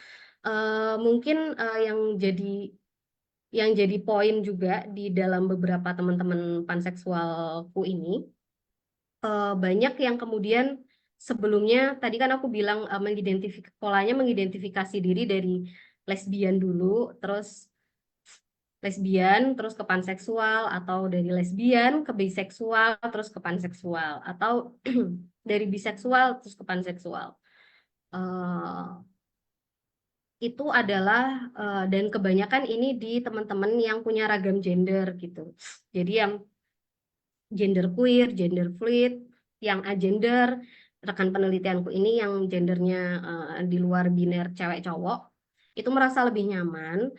mungkin yang jadi poin juga di dalam beberapa teman-teman panseksualku ini, banyak yang kemudian sebelumnya tadi kan aku bilang polanya mengidentifikasi diri dari lesbian dulu, terus ke panseksual, atau dari lesbian ke biseksual terus ke panseksual, atau dari biseksual terus ke panseksual. Itu adalah dan kebanyakan ini di teman-teman yang punya ragam gender gitu. Jadi yang gender queer, gender fluid, yang agender, rekan penelitianku ini yang gendernya di luar biner cewek cowok, itu merasa lebih nyaman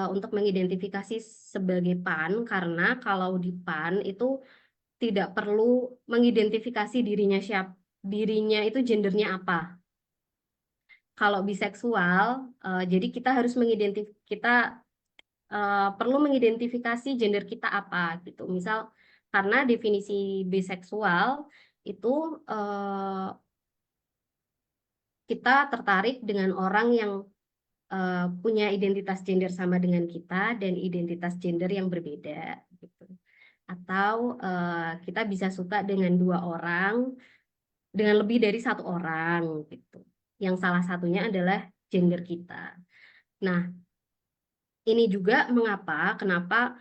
untuk mengidentifikasi sebagai pan, karena kalau di pan itu tidak perlu mengidentifikasi dirinya itu gendernya apa. Kalau biseksual, jadi kita harus perlu mengidentifikasi gender kita apa gitu. Misal karena definisi biseksual itu kita tertarik dengan orang yang punya identitas gender sama dengan kita dan identitas gender yang berbeda gitu. Atau kita bisa suka dengan 2 orang, dengan lebih dari 1 orang gitu. Yang salah satunya adalah gender kita. Nah, ini juga kenapa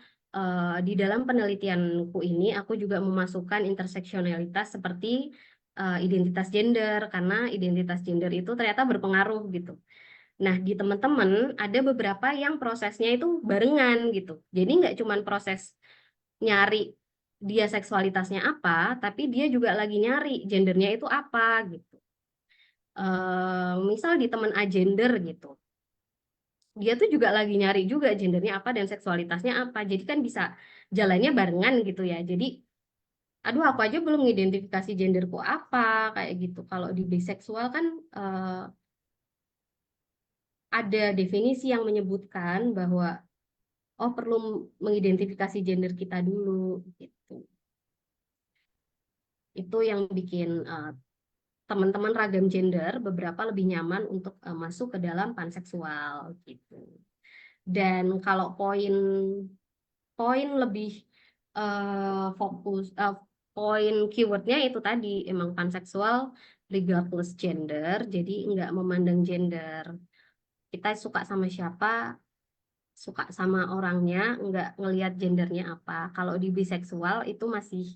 di dalam penelitianku ini aku juga memasukkan interseksionalitas seperti identitas gender, karena identitas gender itu ternyata berpengaruh gitu. Nah, di teman-teman ada beberapa yang prosesnya itu barengan gitu. Jadi nggak cuma proses nyari dia seksualitasnya apa, tapi dia juga lagi nyari gendernya itu apa gitu. Misal di teman agender gitu, dia tuh juga lagi nyari juga gendernya apa dan seksualitasnya apa. Jadi kan bisa jalannya barengan gitu ya. Jadi, aduh aku aja belum mengidentifikasi genderku apa kayak gitu. Kalau di biseksual kan ada definisi yang menyebutkan bahwa oh perlu mengidentifikasi gender kita dulu gitu. Itu yang bikin teman-teman ragam gender beberapa lebih nyaman untuk masuk ke dalam panseksual gitu. Dan kalau poin lebih fokus poin keywordnya itu tadi emang panseksual regardless gender, jadi nggak memandang gender. Kita suka sama siapa, suka sama orangnya, nggak ngelihat gendernya apa. Kalau di biseksual itu masih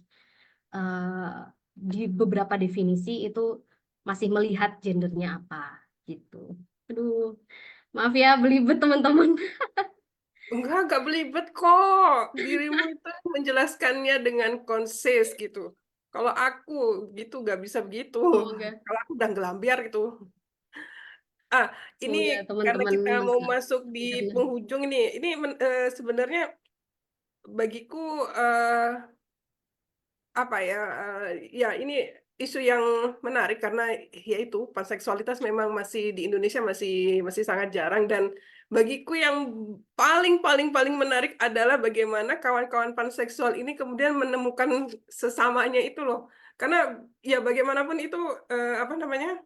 di beberapa definisi itu masih melihat gendernya apa gitu. Aduh, maaf ya belibet teman-teman. Enggak belibet kok. Dirimu itu menjelaskannya dengan konsis gitu. Kalau aku gitu nggak bisa begitu. Semoga Kalau aku udah gelambiar gitu. Ini semoga karena teman-teman kita mau masuk di mendengar. penghujung ini sebenarnya bagiku apa ya ya ini isu yang menarik karena yaitu panseksualitas memang masih di Indonesia masih masih sangat jarang dan bagiku yang paling paling paling menarik adalah bagaimana kawan-kawan panseksual ini kemudian menemukan sesamanya itu loh karena ya bagaimanapun itu apa namanya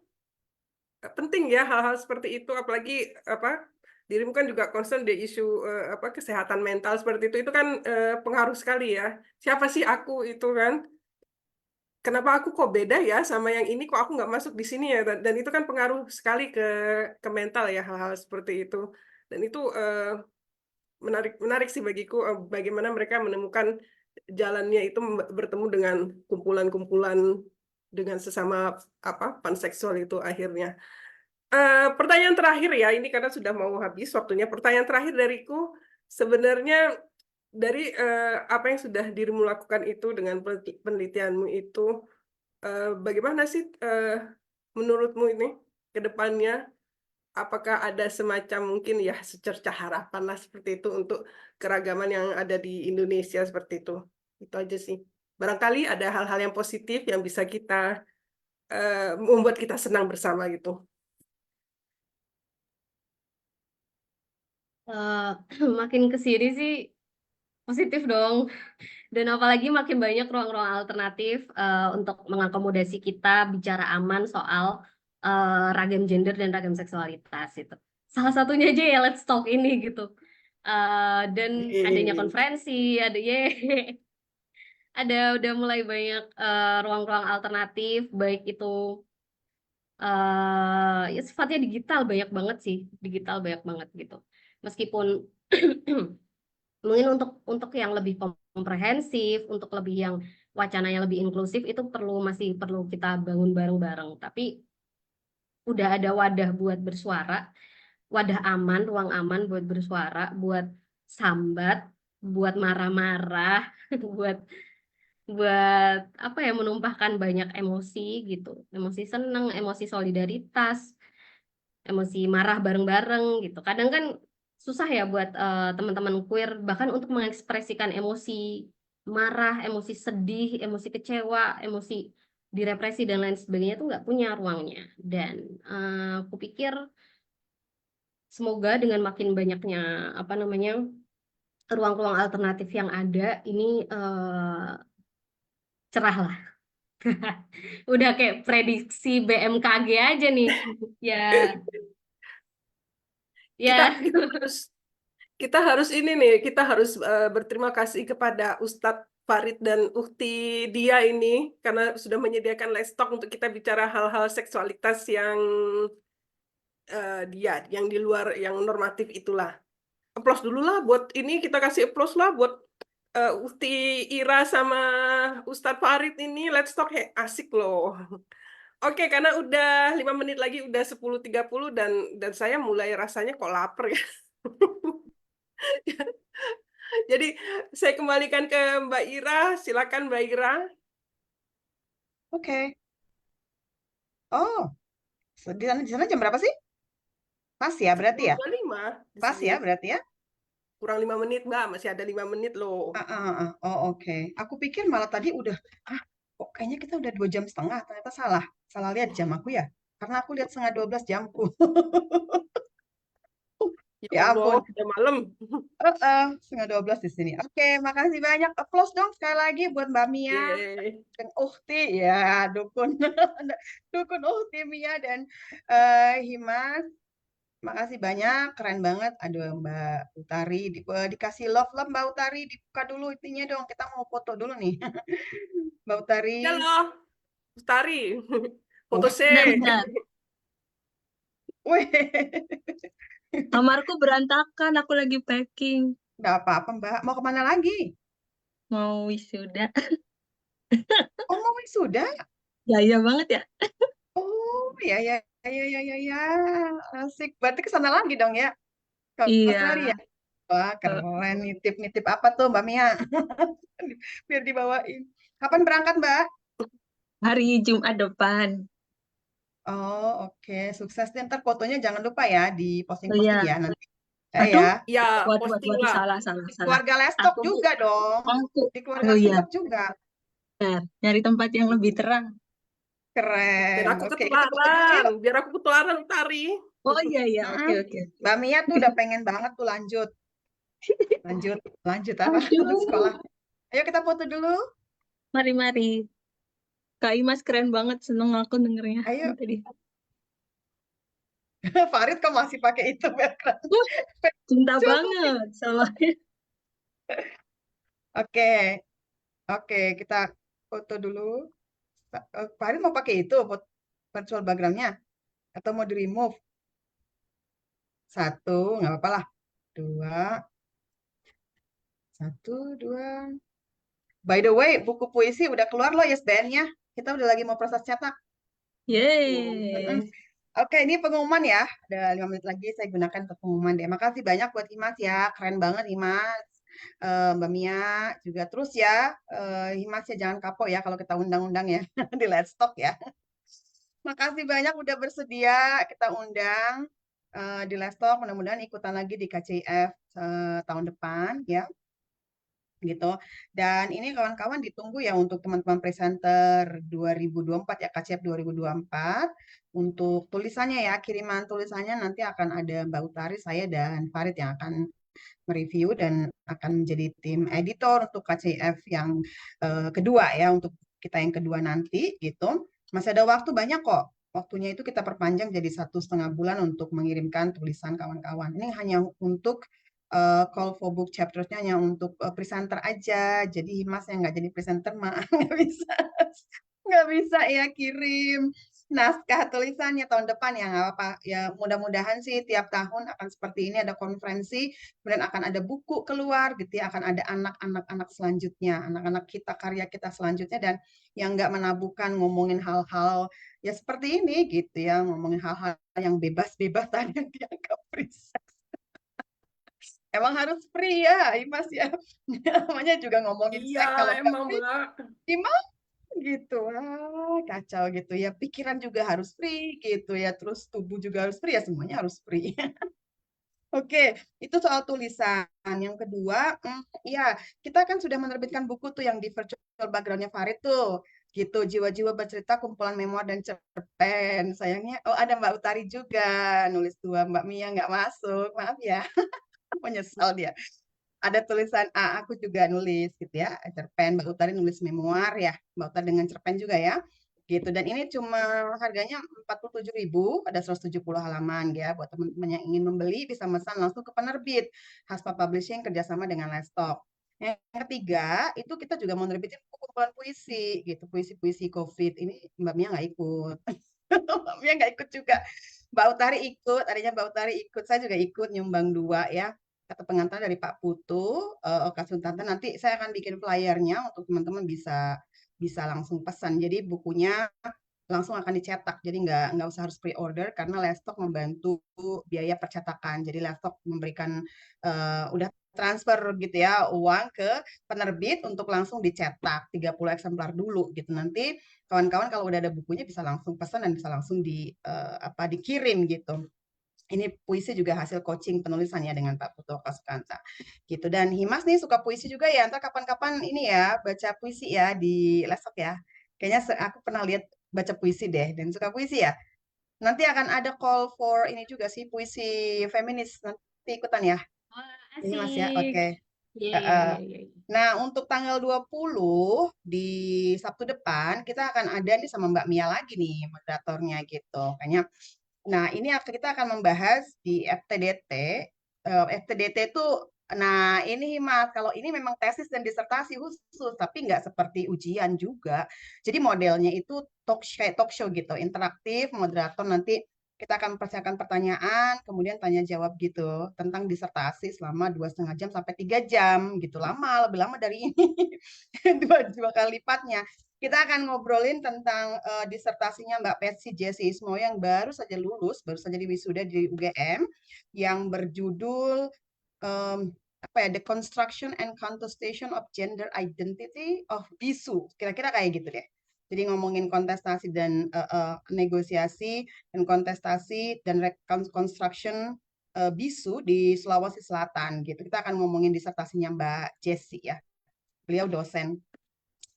penting ya hal-hal seperti itu apalagi apa dirimu kan juga concern di isu apa kesehatan mental seperti itu kan pengaruh sekali ya siapa sih aku itu kan kenapa aku kok beda ya sama yang ini kok aku nggak masuk di sini ya dan itu kan pengaruh sekali ke mental ya hal-hal seperti itu dan itu menarik menarik sih bagiku bagaimana mereka menemukan jalannya itu bertemu dengan kumpulan-kumpulan dengan sesama apa panseksual itu akhirnya. Pertanyaan terakhir ya ini karena sudah mau habis waktunya pertanyaan terakhir dariku sebenarnya dari apa yang sudah dirimu lakukan itu dengan penelitianmu itu bagaimana sih menurutmu ini ke depannya? Apakah ada semacam mungkin ya secerca harapan lah seperti itu untuk keragaman yang ada di Indonesia seperti itu? Itu aja sih. Barangkali ada hal-hal yang positif yang bisa kita membuat kita senang bersama gitu. Makin ke sini sih positif dong. Dan apalagi makin banyak ruang-ruang alternatif untuk mengakomodasi kita bicara aman soal ragam gender dan ragam seksualitas itu. Salah satunya aja ya Let's Talk ini gitu. Dan adanya konferensi, ada ada udah mulai banyak ruang-ruang alternatif, baik itu ya sifatnya digital banyak banget sih, digital banyak banget gitu. Meskipun mungkin untuk yang lebih komprehensif, untuk lebih yang wacananya lebih inklusif itu masih perlu kita bangun bareng-bareng. Tapi udah ada wadah buat bersuara, wadah aman, ruang aman buat bersuara, buat sambat, buat marah-marah, buat buat apa ya menumpahkan banyak emosi gitu. Emosi seneng, emosi solidaritas, emosi marah bareng-bareng gitu. Kadang kan susah ya buat teman-teman queer bahkan untuk mengekspresikan emosi marah, emosi sedih, emosi kecewa, emosi direpresi dan lain sebagainya itu nggak punya ruangnya. Dan aku pikir semoga dengan makin banyaknya apa namanya ruang-ruang alternatif yang ada ini cerah lah. Udah kayak prediksi BMKG aja nih. Ya, Kita ya. kita harus kita harus ini nih, kita harus berterima kasih kepada Ustadz Farid dan Ukti dia ini karena sudah menyediakan Let's Talk untuk kita bicara hal-hal seksualitas yang dia yang di luar yang normatif itulah. Applause dulu lah buat ini kita kasih applause lah buat Ukti Ira sama Ustadz Farid ini Let's Talk asik loh. Oke, karena udah 5 menit lagi udah 10.30 dan saya mulai rasanya kok lapar ya. Jadi saya kembalikan ke Mbak Ira, silakan Mbak Ira. Oke. Oh, di sana jam berapa sih? Pas ya berarti ya? 10.25 di Pas sini. ya berarti ya? Kurang 5 menit, Mbak. Masih ada 5 menit loh. Oh, oke. Aku pikir malah tadi udah, kok kayaknya kita udah 2 jam setengah. Ternyata salah. Salah lihat jam aku ya. Karena aku lihat setengah 12 jamku. Ya Ya Allah, ampun. udah malam. Setengah 12 di sini. Oke, makasih banyak. Applause dong sekali lagi buat Mbak Mia Yeay. dan Uhti ya, dukun dukun Uhti, Mia dan Himas. Makasih banyak, keren banget. Aduh, Mbak Utari, dikasih love Mbak Utari, dibuka dulu itunya dong. Kita mau foto dulu nih. Mbak Utari. Halo, Ustari. Foto Wah, C. Bentar. weh. Kamarku berantakan, aku lagi packing. Nggak apa-apa, Mbak. Mau kemana lagi? Mau wisuda. Oh, mau wisuda? Gaya banget ya. Oh, ya, ya, ya, ya, ya, ya. Asik. Berarti ke sana lagi dong ya? Ke Iya. Australia? Wah, keren. Nitip-nitip apa tuh, Mbak Mia? Biar dibawain. Kapan berangkat, Mbak? Hari Jumat depan. Oh, oke. Sukses deh. Ntar fotonya jangan lupa ya, Oh diposting-posting iya. ya nanti. Aduh, Ya. Ya, waduh, posting lah. salah. Di keluarga Lestok Aku, juga dong. aku. Di keluarga Oh iya, Lestok juga. benar. Nyari tempat yang lebih terang. Dan Keren. aku Oke, kita foto dulu ketularan. yuk. Biar aku ketularan, Utari. Oh iya, Mm-mm. oke. Mbak Mia tuh udah pengen banget tuh lanjut. Lanjut apa? Aduh, Sekolah. Ayo kita foto dulu. mari. Kak Imas keren banget, seneng aku dengernya Ayo. tadi. Farid kok masih pakai itu background? Cinta Coba. banget sama. Oke, oke, kita foto dulu. Farid mau pakai itu virtual backgroundnya atau mau di remove? Satu, nggak apa-apa lah. Dua, satu, dua. By the way, buku puisi udah keluar loh ISBN-nya. Kita udah lagi mau proses cetak. Mm-mm. Yeay. Oke, ini pengumuman ya. Ada 5 menit lagi saya gunakan untuk pengumuman deh. Makasih banyak buat Himas ya. Keren banget Himas. Mbak Mia juga. Terus ya, Himas ya jangan kapok ya kalau kita undang-undang ya di Let's Talk ya. Makasih banyak udah bersedia kita undang di Let's Talk. Mudah-mudahan ikutan lagi di KCIF tahun depan ya. Gitu. Dan ini kawan-kawan ditunggu ya untuk teman-teman presenter 2024 ya, KCF 2024. Untuk tulisannya ya, kiriman tulisannya nanti akan ada Mbak Utari, saya dan Farid yang akan mereview dan akan menjadi tim editor untuk KCF yang kedua ya, untuk kita yang kedua nanti gitu. Masih ada waktu banyak kok. Waktunya itu kita perpanjang jadi 1,5 bulan untuk mengirimkan tulisan kawan-kawan. Ini hanya untuk call for book chaptersnya hanya untuk presenter aja. Jadi Mas yang nggak jadi presenter mah nggak bisa ya kirim naskah tulisannya tahun depan ya nggak apa-apa. Ya mudah-mudahan sih tiap tahun akan seperti ini ada konferensi, kemudian akan ada buku keluar gitu ya, akan ada anak-anak selanjutnya, anak-anak kita karya kita selanjutnya dan yang nggak menabukan ngomongin hal-hal ya seperti ini gitu ya, ngomongin hal-hal yang bebas-bebas tadi yang dianggap riset. Emang harus free ya, Imas ya. Namanya juga ngomongin Iya, seks, kalau nggak emang, free, Mbak. gimana gitu. Kacau gitu ya. Pikiran juga harus free gitu ya. Terus tubuh juga harus free ya. Semuanya harus free. Oke, itu soal tulisan. Yang kedua, ya kita kan sudah menerbitkan buku tuh yang di virtual background-nya Farid tuh. Gitu, Jiwa-Jiwa Bercerita, kumpulan memoir dan cerpen. Sayangnya, oh ada Mbak Utari juga, nulis 2, Mbak Mia nggak masuk. Maaf ya, menyesal dia. Ada tulisan aku juga nulis gitu ya, cerpen. Mbak Utari nulis memoir ya, Mbak Utari dengan cerpen juga ya. Gitu. Dan ini cuma harganya 47.000, ada 170 halaman ya. Buat teman-teman yang ingin membeli bisa pesan langsung ke penerbit Haspa Publishing kerjasama dengan Lestok. Yang ketiga, itu kita juga mau nerbitin kumpulan puisi gitu, puisi-puisi COVID. Ini Mbak Mia nggak ikut. Mbak Mia nggak ikut juga. Mbak Utari ikut, adanya Mbak Utari ikut, saya juga ikut nyumbang 2 ya. Kata pengantar dari Pak Putu, Oka Suntanta. Nanti saya akan bikin flyernya untuk teman-teman bisa langsung pesan. Jadi bukunya langsung akan dicetak. Jadi nggak usah harus pre-order karena Lestok membantu biaya percetakan. Jadi Lestok memberikan udah transfer gitu ya uang ke penerbit untuk langsung dicetak 30 eksemplar dulu gitu. Nanti kawan-kawan kalau udah ada bukunya bisa langsung pesan dan bisa langsung dikirim gitu. Ini puisi juga hasil coaching penulisan ya dengan Pak Putu Kasukanta gitu. Dan Himas nih suka puisi juga ya. Ntar kapan-kapan ini ya baca puisi ya di lesok ya. Kayaknya aku pernah lihat baca puisi deh dan suka puisi ya. Nanti akan ada call for ini juga sih puisi feminis nanti ikutan ya. Wah, Ini Mas ya. Oke. asik. Iya, iya, Heeh. iya, iya. Nah, untuk tanggal 20 di Sabtu depan kita akan ada nih sama Mbak Mia lagi nih moderatornya gitu. Kayaknya nah, ini kita akan membahas di FTDT. FTDT itu, nah ini Mas, kalau ini memang tesis dan disertasi khusus, tapi nggak seperti ujian juga. Jadi modelnya itu talk show gitu, interaktif, moderator nanti kita akan persiapkan pertanyaan, kemudian tanya jawab gitu tentang disertasi selama 2,5 jam sampai 3 jam gitu. Lama, lebih lama dari ini, dua kali lipatnya. Kita akan ngobrolin tentang disertasinya Mbak Persi Jesse Ismo yang baru saja lulus, baru saja di wisuda di UGM, yang berjudul apa ya, The Construction and Contestation of Gender Identity of BISU. Kira-kira kayak gitu deh. Jadi ngomongin kontestasi dan negosiasi dan kontestasi dan reconstruction BISU di Sulawesi Selatan gitu. Kita akan ngomongin disertasinya Mbak Jessie ya. Beliau dosen,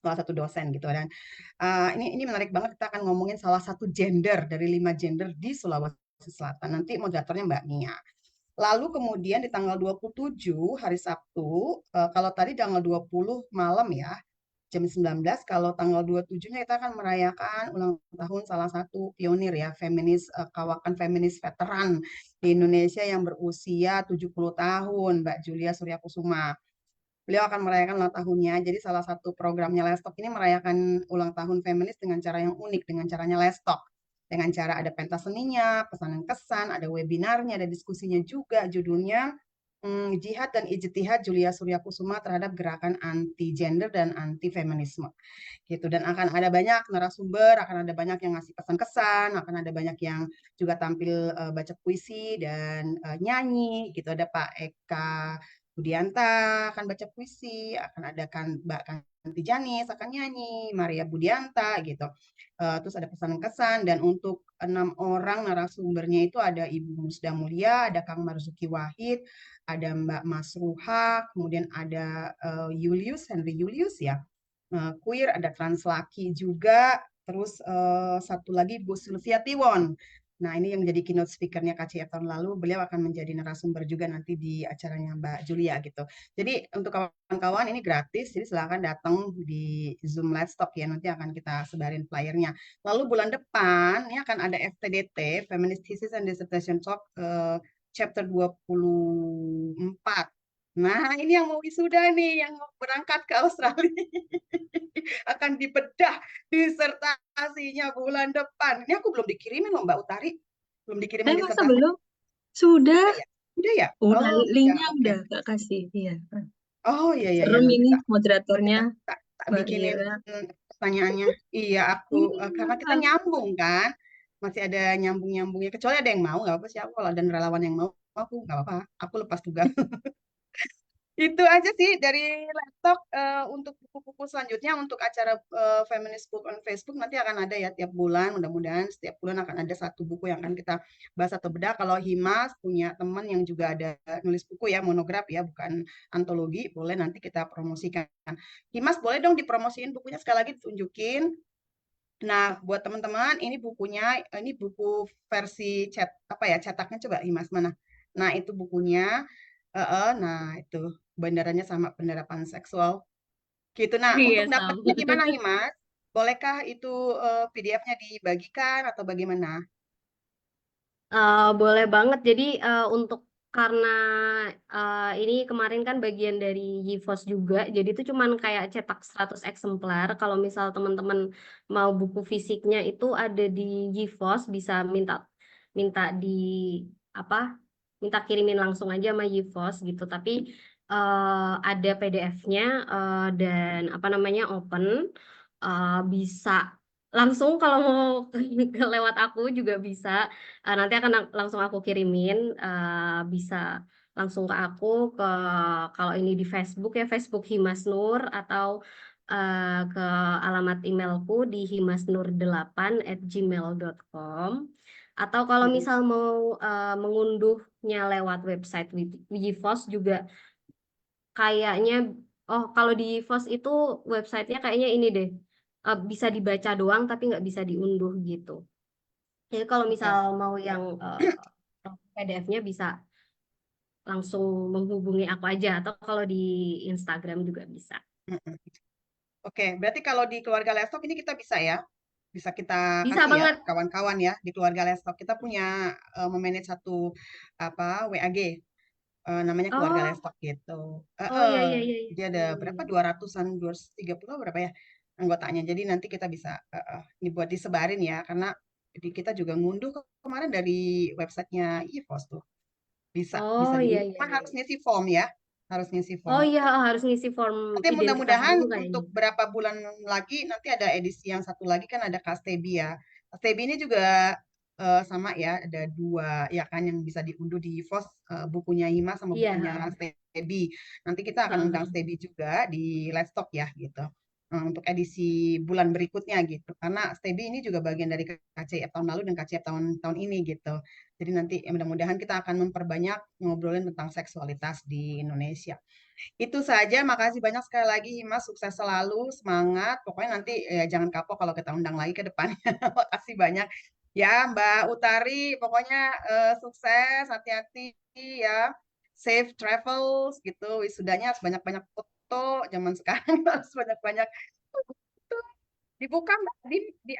salah satu dosen gitu. Dan ini menarik banget, kita akan ngomongin salah satu gender dari 5 gender di Sulawesi Selatan. Nanti moderatornya Mbak Nia. Lalu kemudian di tanggal 27 hari Sabtu, kalau tadi tanggal 20 malam ya, jam 19, kalau tanggal 27-nya kita akan merayakan ulang tahun salah satu pionir ya, feminis, kawakan feminis veteran di Indonesia yang berusia 70 tahun, Mbak Julia Suryakusuma. Beliau akan merayakan ulang tahunnya. Jadi salah satu programnya Lestok ini merayakan ulang tahun feminis dengan cara yang unik, dengan caranya Lestok. Dengan cara ada pentas seninya, pesan dan kesan, ada webinarnya, ada diskusinya juga. Judulnya Jihad dan Ijtihad Julia Suryakusuma terhadap gerakan anti gender dan anti feminisme. Gitu. Dan akan ada banyak narasumber, akan ada banyak yang ngasih pesan kesan, akan ada banyak yang juga tampil baca puisi dan nyanyi. Gitu. Ada Pak Eka Budianta akan baca puisi, akan ada kan Mbak Kanti Janis akan nyanyi, Maria Budianta gitu. Terus ada pesan kesan dan untuk 6 orang narasumbernya itu ada Ibu Musda Mulia, ada Kang Marzuki Wahid, ada Mbak Masruha, kemudian ada Henry Julius ya. Queer, ada Translaki juga, terus satu lagi Bu Sylvia Tiwon. Nah, ini yang jadi keynote speaker-nya KCF tahun lalu, beliau akan menjadi narasumber juga nanti di acaranya Mbak Julia gitu. Jadi untuk kawan-kawan ini gratis, jadi silakan datang di Zoom Let's Talk ya, nanti akan kita sebarin flyernya. Lalu bulan depan ini akan ada FTDT, Feminist Thesis and Dissertation Talk, chapter 24. Nah, ini yang mau wisuda nih, yang mau berangkat ke Australia. Akan dibedah disertasinya bulan depan. Ini aku belum dikirimin loh Mbak Utari. Belum dikirimin Masa disertasi. belum? Sudah. Udah ya? Udah ya? Udah, Oh, linknya ya, oke. udah Kak kasih. Iya. Oh, iya, iya, ya. Serem Nanti ini tak moderatornya tak Mbak bikinin Mira. pertanyaannya. Iya, aku karena kita Iya. nyambung kan. Masih ada nyambung-nyambungnya. Kecuali ada yang mau, nggak apa-apa sih. Aku kalau ada relawan yang mau, aku nggak apa-apa. Aku lepas tugas. Itu aja sih dari laptop. Untuk buku-buku selanjutnya untuk acara Feminist Book on Facebook nanti akan ada ya tiap bulan. Mudah-mudahan setiap bulan akan ada satu buku yang akan kita bahas atau bedah. Kalau Himas punya teman yang juga ada nulis buku ya, monograf ya, bukan antologi, boleh nanti kita promosikan. Himas boleh dong dipromosiin bukunya sekali lagi ditunjukin. Nah, buat teman-teman, ini bukunya, ini buku versi cetaknya coba Himas mana? Nah, itu bukunya. Nah, itu bandaranya sama bendera panseksual. Gitu. Nah, Iya, untuk Sam. dapatnya gimana, Himas? Bolehkah itu PDF-nya dibagikan atau bagaimana? Boleh banget. Jadi untuk karena ini kemarin kan bagian dari GeForce juga, jadi itu cuman kayak cetak 100 eksemplar. Kalau misal teman-teman mau buku fisiknya itu ada di GeForce, bisa minta minta di apa? Minta kirimin langsung aja sama GeForce gitu. Tapi ada PDF-nya dan apa namanya open, bisa langsung kalau mau lewat aku juga bisa. Nanti akan langsung aku kirimin, bisa langsung ke aku kalau ini di Facebook ya Facebook Himas Nur atau ke alamat emailku di himasnur8@gmail.com atau kalau misal mau mengunduhnya lewat website Wivos juga kayaknya kalau di Vos itu websitenya kayaknya ini deh bisa dibaca doang tapi nggak bisa diunduh gitu. Jadi kalau Oke. misal mau yang PDF-nya bisa langsung menghubungi aku aja atau kalau di Instagram juga bisa. Oke, berarti kalau di keluarga Lestok ini kita bisa ya? Bisa kita Bisa kasih ya banget. kawan-kawan ya di keluarga Lestok. Kita punya memanage satu WAG namanya keluarga Oh, Lestok gitu. iya iya iya. Jadi ada berapa 200-an 230 berapa ya anggotanya. Jadi nanti kita bisa ini buat disebarin ya karena kita juga ngunduh kemarin dari websitenya IVOS tuh. Bisa Oh iya diunduh. iya Cuma iya. harus ngisi form ya. Harus ngisi Oh form. iya harus ngisi form Nanti identitas mudah-mudahan dulu kayaknya. untuk berapa bulan lagi nanti ada edisi yang satu lagi kan ada Kastebi ya. Kastebi ini juga sama ya, ada dua ya kan yang bisa diunduh di Vos bukunya Hima sama Iya. bukunya Stebi. Nanti kita akan undang Stebi juga di Letstock ya gitu. Untuk edisi bulan berikutnya gitu. Karena Stebi ini juga bagian dari KCF tahun lalu dan KCF tahun ini gitu. Jadi nanti mudah-mudahan kita akan memperbanyak ngobrolin tentang seksualitas di Indonesia. Itu saja, makasih banyak sekali lagi Mas, sukses selalu, semangat. Pokoknya nanti jangan kapok kalau kita undang lagi ke depannya. Makasih banyak. Ya, Mbak Utari, pokoknya sukses, hati-hati ya. Safe travels gitu. Wisudanya harus banyak-banyak foto. Zaman sekarang harus banyak-banyak foto. Dibuka Mbak, di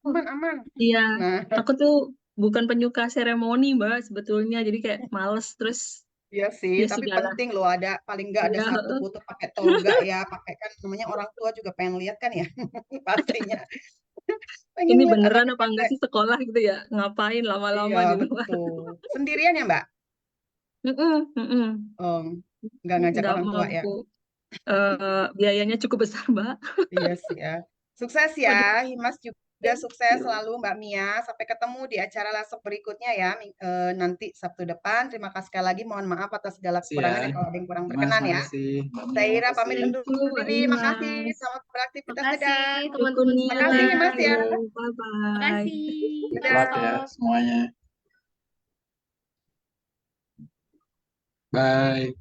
aman-aman. Iya, Nah, aku tuh bukan penyuka seremoni, Mbak, sebetulnya. Jadi kayak males, terus iya sih, ya tapi sudahlah. penting loh ada paling nggak ada Iya, satu heeh. foto pakai toga ya, pakai kan namanya orang tua juga pengen lihat kan ya, pastinya pengen Ini lihat beneran anaknya apa enggak pakai. sih sekolah gitu ya? Ngapain lama-lama Iya gitu. betul. Sendirian ya Mbak? Mm-mm, mm-mm. Oh, nggak ngajak Nggak orang tua ya? mampu. Biayanya cukup besar, Mbak. Iya sih ya. Sukses ya, Waduh, Himas juga sukses selalu Mbak Mia. Sampai ketemu di acara lasok berikutnya ya, nanti Sabtu depan. Terima kasih sekali lagi. Mohon maaf atas segala Makasih ya, kekurangannya kalau ada yang kurang Mas, berkenan ya. makasih, Mbak Mia, Saya Ira pamit makasih. undur thank you, Mbak diri. Makasih. Imas. Selamat beraktivitas. Makasih Dadah. teman-teman Rukuni Makasih semuanya. Mas ya. Bye-bye. Makasih. Good Dadah. luck ya Let's semuanya. Bye.